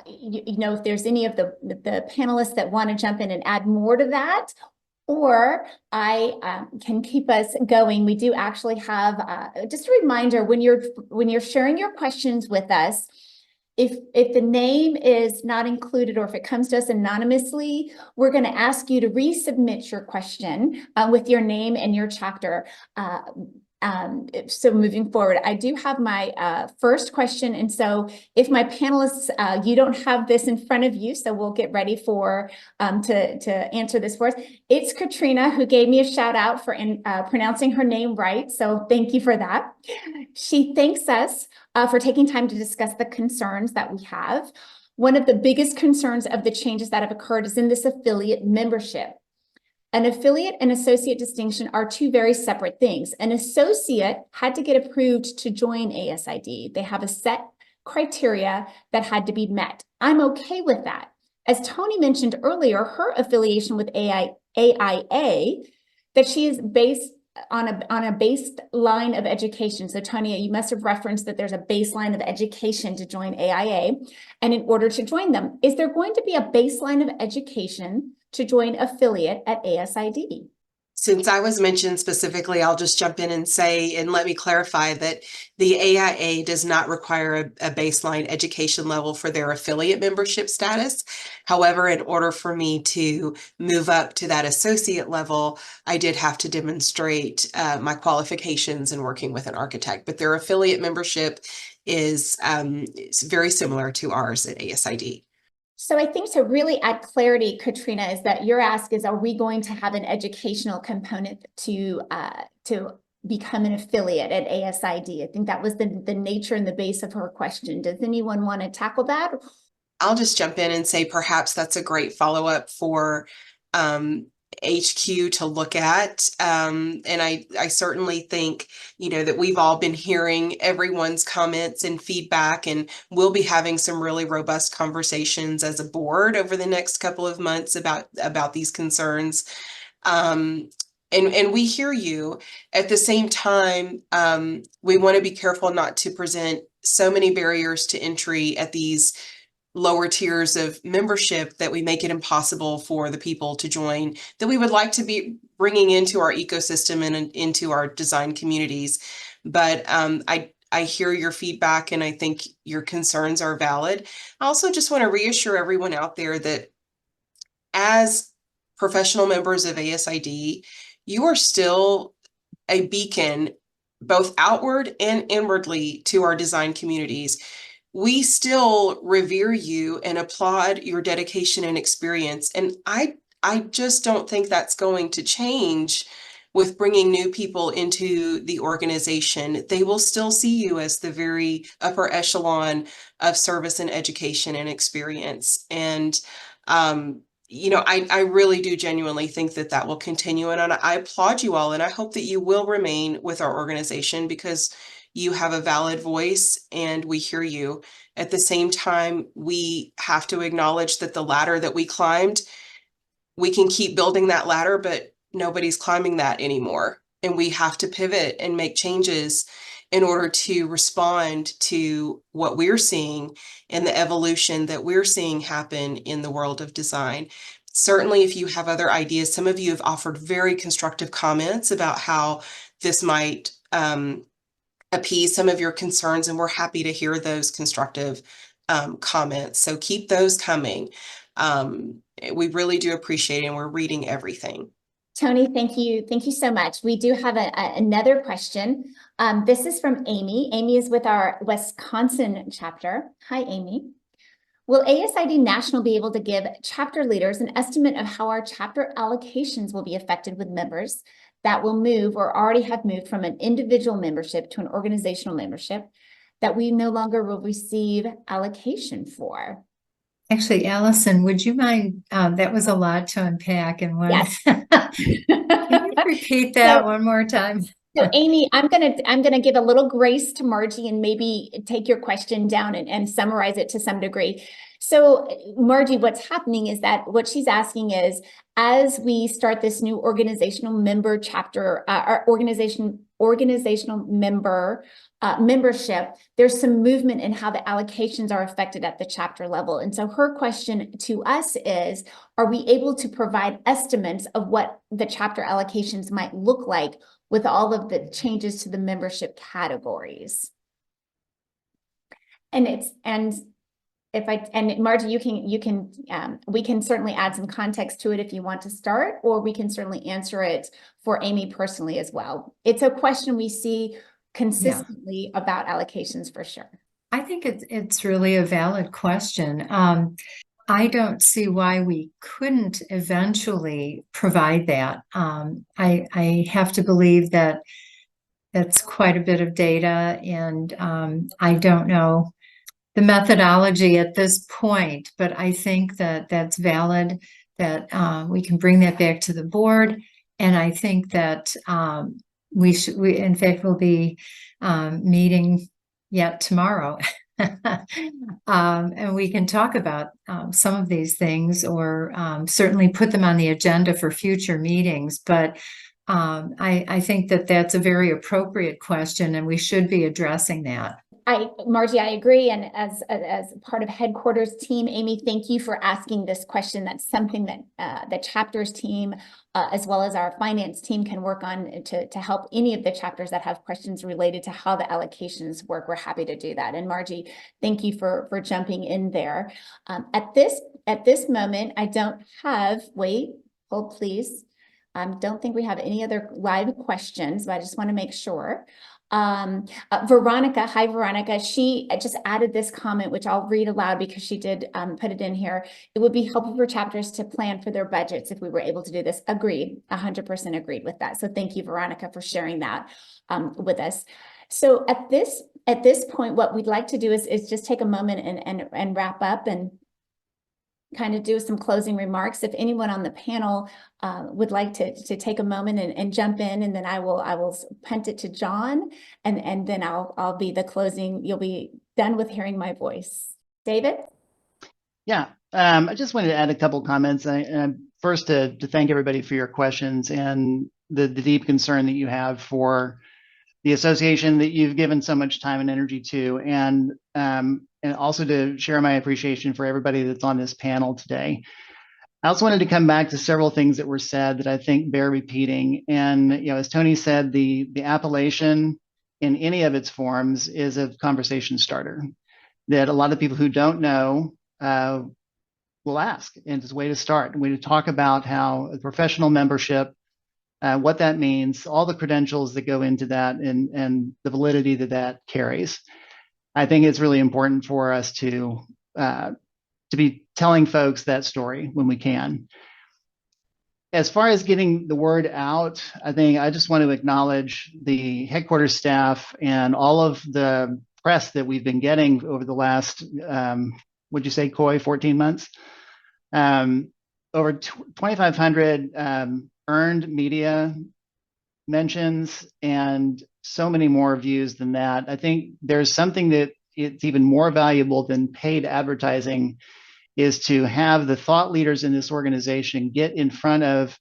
if there's any of the panelists that want to jump in and add more to that, or I can keep us going. We do actually have just a reminder, when you're sharing your questions with us, if the name is not included, or if it comes to us anonymously, we're going to ask you to resubmit your question with your name and your chapter. So moving forward, I do have my first question. And so if my panelists, you don't have this in front of you, so we'll get ready for to answer this for us. It's Katrina who gave me a shout out for pronouncing her name right. So thank you for that. She thanks us for taking time to discuss the concerns that we have. One of the biggest concerns of the changes that have occurred is in this affiliate membership. An affiliate and associate distinction are two very separate things. An associate had to get approved to join ASID. They have a set criteria that had to be met. I'm okay with that. As Tony mentioned earlier, her affiliation with AIA, that she is based on a baseline of education. So Tanya, you must have referenced that there's a baseline of education to join AIA. And in order to join them, is there going to be a baseline of education to join affiliate at ASID? Since I was mentioned specifically, I'll just jump in and say, and let me clarify that the AIA does not require a baseline education level for their affiliate membership status. However, in order for me to move up to that associate level, I did have to demonstrate my qualifications in working with an architect, but their affiliate membership is very similar to ours at ASID. So I think to really add clarity, Katrina, is that your ask is, are we going to have an educational component to become an affiliate at ASID? I think that was the nature and the base of her question. Does anyone want to tackle that? I'll just jump in and say perhaps that's a great follow-up for HQ to look at. And I certainly think, that we've all been hearing everyone's comments and feedback, and we'll be having some really robust conversations as a board over the next couple of months about these concerns. And we hear you. At the same time, we want to be careful not to present so many barriers to entry at these lower tiers of membership that we make it impossible for the people to join that we would like to be bringing into our ecosystem and into our design communities. But I hear your feedback, and I think your concerns are valid. I also just want to reassure everyone out there that as professional members of ASID, you are still a beacon, both outward and inwardly, to our design communities. We still revere you and applaud your dedication and experience. And I just don't think that's going to change with bringing new people into the organization. They will still see you as the very upper echelon of service and education and experience. And, I really do genuinely think that will continue. And I applaud you all, and I hope that you will remain with our organization because you have a valid voice and we hear you. At the same time, we have to acknowledge that the ladder that we climbed, we can keep building that ladder, but nobody's climbing that anymore. And we have to pivot and make changes in order to respond to what we're seeing and the evolution that we're seeing happen in the world of design. Certainly, if you have other ideas, some of you have offered very constructive comments about how this might appease some of your concerns, and we're happy to hear those constructive comments. So keep those coming. We really do appreciate it, and we're reading everything. Tony, thank you. Thank you so much. We do have another question. This is from Amy. Amy is with our Wisconsin chapter. Hi, Amy. Will ASID National be able to give chapter leaders an estimate of how our chapter allocations will be affected with members that will move or already have moved from an individual membership to an organizational membership that we no longer will receive allocation for? Actually, Allison, would you mind? That was a lot to unpack in one. Yes. Can you repeat that one more time? So Amy, I'm gonna give a little grace to Margie and maybe take your question down and summarize it to some degree. So Margie, what's happening is that what she's asking is, as we start this new organizational member chapter, our organizational member membership, there's some movement in how the allocations are affected at the chapter level. And so her question to us is, are we able to provide estimates of what the chapter allocations might look like with all of the changes to the membership categories? And and Margie, we can certainly add some context to it if you want to start, or we can certainly answer it for Amy personally as well. It's a question we see consistently about allocations for sure. I think it's really a valid question. I don't see why we couldn't eventually provide that. I have to believe that that's quite a bit of data, and I don't know the methodology at this point, but I think that that's valid, that we can bring that back to the board. And I think that we in fact, will be meeting yet tomorrow. And we can talk about some of these things, or certainly put them on the agenda for future meetings. But I think that that's a very appropriate question, and we should be addressing that. Margie, I agree. And as part of headquarters team, Amy, thank you for asking this question. That's something that the chapters team, as well as our finance team, can work on to help any of the chapters that have questions related to how the allocations work. We're happy to do that. And Margie, thank you for jumping in there. At this moment, I don't have, hold please. Don't think we have any other live questions, but I just want to make sure. Veronica, hi Veronica, she just added this comment, which I'll read aloud because she did put it in here. It would be helpful for chapters to plan for their budgets if we were able to do this. Agreed, 100% agreed with that. So thank you, Veronica, for sharing that with us. So at this point, what we'd like to do is just take a moment and wrap up and kind of do some closing remarks. If anyone on the panel would like to take a moment and jump in, and then I will punt it to John, and then I'll be the closing. You'll be done with hearing my voice. David? Yeah, I just wanted to add a couple comments. First, to thank everybody for your questions and the deep concern that you have for the association that you've given so much time and energy to, and also to share my appreciation for everybody that's on this panel today. I also wanted to come back to several things that were said that I think bear repeating. And as Tony said, the appellation in any of its forms is a conversation starter that a lot of people who don't know will ask, and it's a way to start, a way to talk about how a professional membership, what that means, all the credentials that go into that, and the validity that carries. I think it's really important for us to be telling folks that story when we can. As far as getting the word out, I just want to acknowledge the headquarters staff and all of the press that we've been getting over the last, would you say, Coy, 14 months? Over 2,500 earned media mentions, and so many more views than that. I think there's something that it's even more valuable than paid advertising, is to have the thought leaders in this organization get in front of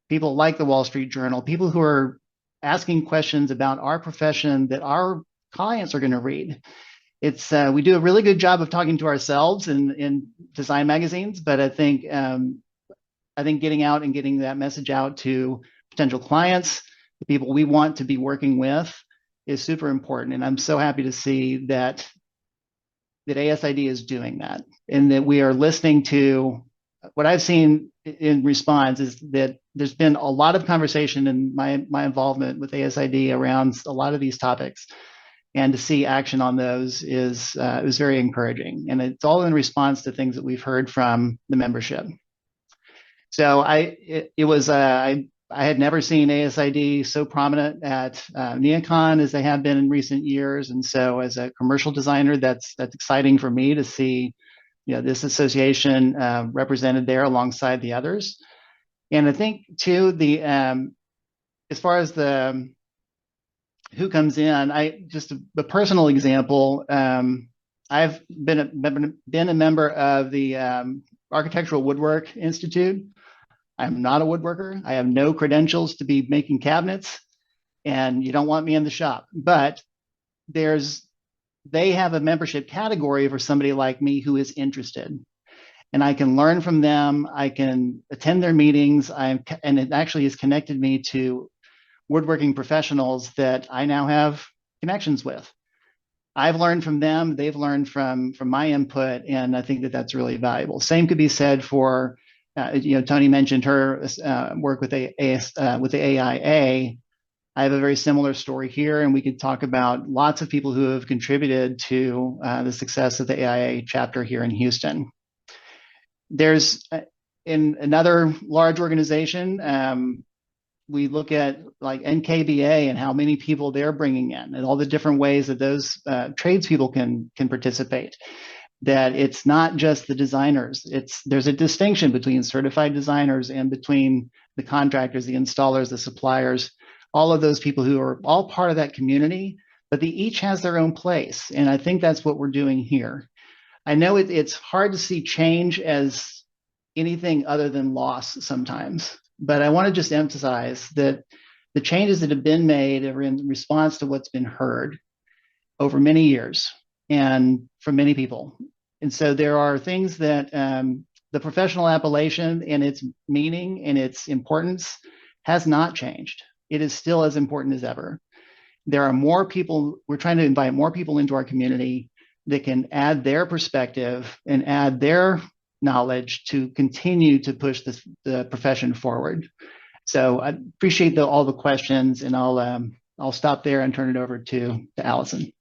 people like the Wall Street Journal, people who are asking questions about our profession that our clients are going to read. It's we do a really good job of talking to ourselves in design magazines, but I think getting out and getting that message out to potential clients, the people we want to be working with, is super important. And I'm so happy to see that ASID is doing that, and that we are listening to what I've seen in response is that there's been a lot of conversation in my involvement with ASID around a lot of these topics, and to see action on those is very encouraging. And it's all in response to things that we've heard from the membership. So I had never seen ASID so prominent at NeoCon as they have been in recent years. And so as a commercial designer, that's exciting for me to see this association represented there alongside the others. And I think too, as far as who comes in, just a personal example, I've been a member of the Architectural Woodwork Institute. I'm not a woodworker. I have no credentials to be making cabinets, and you don't want me in the shop. But they have a membership category for somebody like me who is interested, and I can learn from them. I can attend their meetings. And it actually has connected me to woodworking professionals that I now have connections with. I've learned from them, they've learned from my input, and I think that that's really valuable. Same could be said for, Tony mentioned her work with with the AIA. I have a very similar story here, and we could talk about lots of people who have contributed to the success of the AIA chapter here in Houston. There's in another large organization, we look at like NKBA and how many people they're bringing in and all the different ways that those tradespeople can participate. That it's not just the designers. There's a distinction between certified designers and between the contractors, the installers, the suppliers, all of those people who are all part of that community, but they each has their own place. And I think that's what we're doing here. I know it's hard to see change as anything other than loss sometimes, but I want to just emphasize that the changes that have been made are in response to what's been heard over many years and from many people. And so there are things that the professional appellation and its meaning and its importance has not changed. It is still as important as ever. There are more people, we're trying to invite more people into our community that can add their perspective and add their knowledge to continue to push the profession forward. So I appreciate all the questions, and I'll stop there and turn it over to Allison.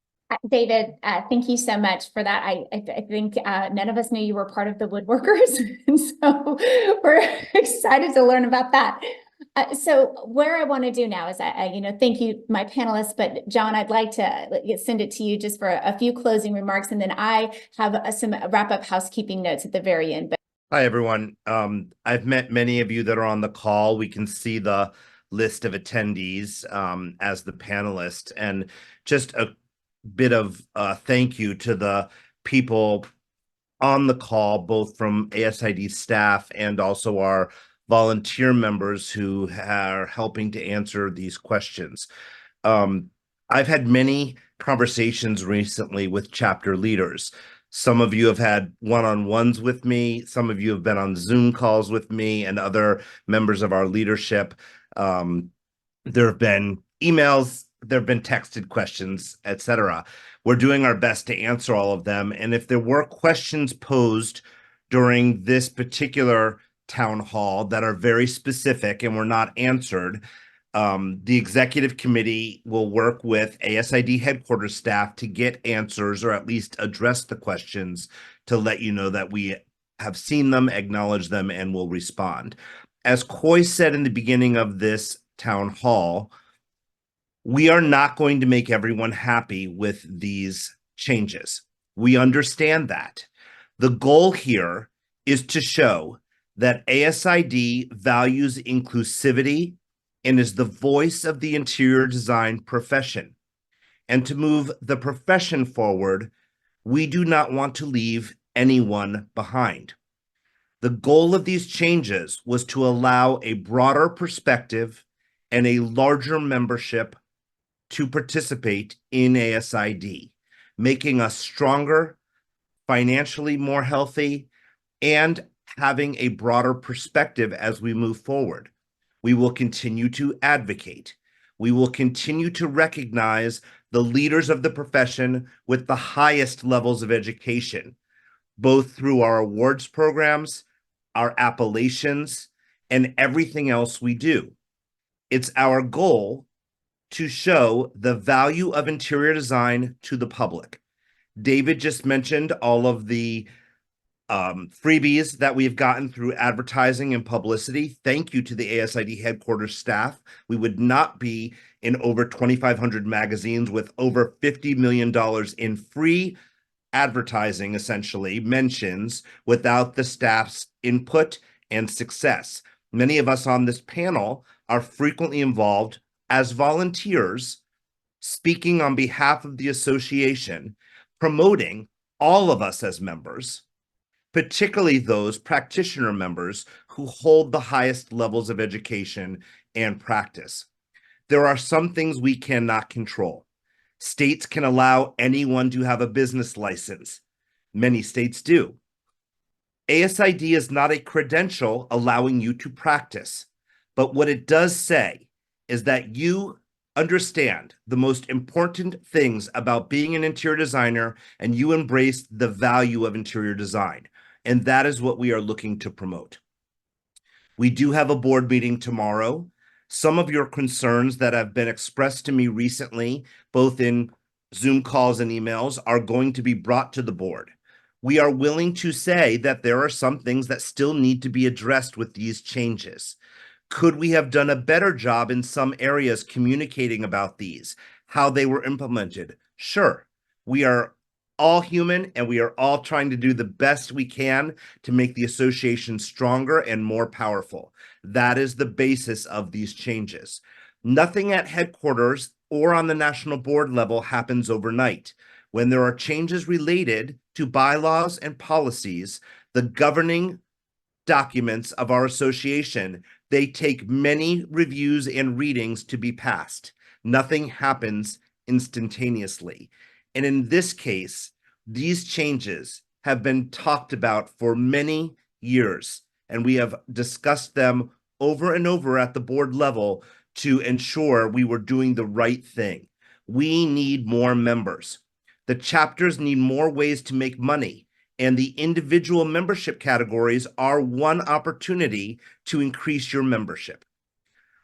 David, thank you so much for that. I think none of us knew you were part of the woodworkers, and so we're excited to learn about that. So where I want to do now is, thank you, my panelists, but John, I'd like to send it to you just for a few closing remarks, and then I have some wrap-up housekeeping notes at the very end. Hi, everyone. I've met many of you that are on the call. We can see the list of attendees as the panelists, and just a bit of thank you to the people on the call, both from ASID staff and also our volunteer members who are helping to answer these questions. I've had many conversations recently with chapter leaders. Some of you have had one-on-ones with me. Some of you have been on Zoom calls with me and other members of our leadership. There have been emails, there have been texted questions, etc. We're doing our best to answer all of them. And if there were questions posed during this particular town hall that are very specific and were not answered, the executive committee will work with ASID headquarters staff to get answers, or at least address the questions, to let you know that we have seen them, acknowledge them, and will respond. As Coy said in the beginning of this town hall, we are not going to make everyone happy with these changes. We understand that. The goal here is to show that ASID values inclusivity and is the voice of the interior design profession. And to move the profession forward, we do not want to leave anyone behind. The goal of these changes was to allow a broader perspective and a larger membership to participate in ASID, making us stronger, financially more healthy, and having a broader perspective as we move forward. We will continue to advocate. We will continue to recognize the leaders of the profession with the highest levels of education, both through our awards programs, our appellations, and everything else we do. It's our goal to show the value of interior design to the public. David just mentioned all of the freebies that we've gotten through advertising and publicity. Thank you to the ASID headquarters staff. We would not be in over 2,500 magazines with over $50 million in free advertising, essentially, mentions, without the staff's input and success. Many of us on this panel are frequently involved as volunteers, speaking on behalf of the association, promoting all of us as members, particularly those practitioner members who hold the highest levels of education and practice. There are some things we cannot control. States can allow anyone to have a business license. Many states do. ASID is not a credential allowing you to practice, but what it does say is that you understand the most important things about being an interior designer, and you embrace the value of interior design. And that is what we are looking to promote. We do have a board meeting tomorrow. Some of your concerns that have been expressed to me recently, both in Zoom calls and emails, are going to be brought to the board. We are willing to say that there are some things that still need to be addressed with these changes. Could we have done a better job in some areas communicating about these, how they were implemented? Sure. We are all human, and we are all trying to do the best we can to make the association stronger and more powerful. That is the basis of these changes. Nothing at headquarters or on the national board level happens overnight. When there are changes related to bylaws and policies, the governing documents of our association, they take many reviews and readings to be passed. Nothing happens instantaneously. And in this case, these changes have been talked about for many years, and we have discussed them over and over at the board level to ensure we were doing the right thing. We need more members. The chapters need more ways to make money, and the individual membership categories are one opportunity to increase your membership.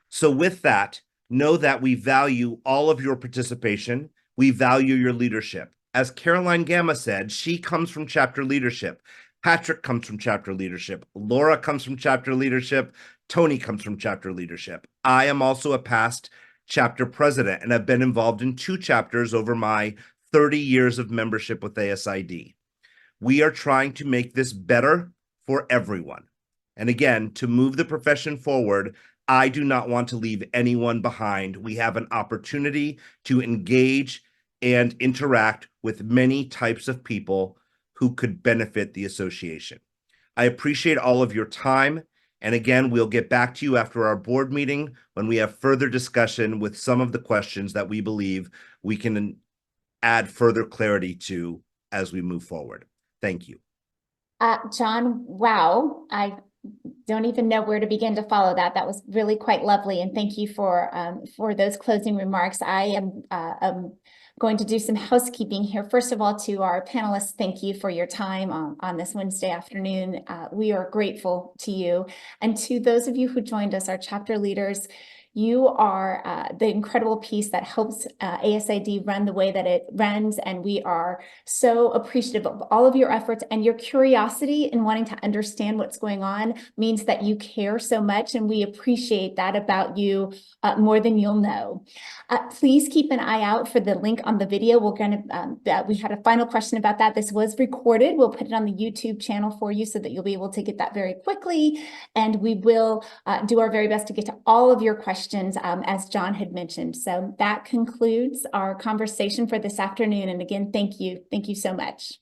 So with that, know that we value all of your participation. We value your leadership. As Caroline Gamma said, she comes from chapter leadership. Patrick comes from chapter leadership. Laura comes from chapter leadership. Tony comes from chapter leadership. I am also a past chapter president and have been involved in 2 chapters over my 30 years of membership with ASID. We are trying to make this better for everyone. And again, to move the profession forward, I do not want to leave anyone behind. We have an opportunity to engage and interact with many types of people who could benefit the association. I appreciate all of your time. And again, we'll get back to you after our board meeting when we have further discussion with some of the questions that we believe we can add further clarity to as we move forward. Thank you. John, wow, I don't even know where to begin to follow that. That was really quite lovely, and thank you for those closing remarks. I am going to do some housekeeping here. First of all, to our panelists, thank you for your time on this Wednesday afternoon. We are grateful to you, and to those of you who joined us, our chapter leaders. You are the incredible piece that helps ASID run the way that it runs, and we are so appreciative of all of your efforts, and your curiosity in wanting to understand what's going on means that you care so much, and we appreciate that about you more than you'll know. Please keep an eye out for the link on the video. We're going to, we had a final question about that. This was recorded. We'll put it on the YouTube channel for you so that you'll be able to get that very quickly, and we will do our very best to get to all of your questions as John had mentioned. So that concludes our conversation for this afternoon. And again, thank you. Thank you so much.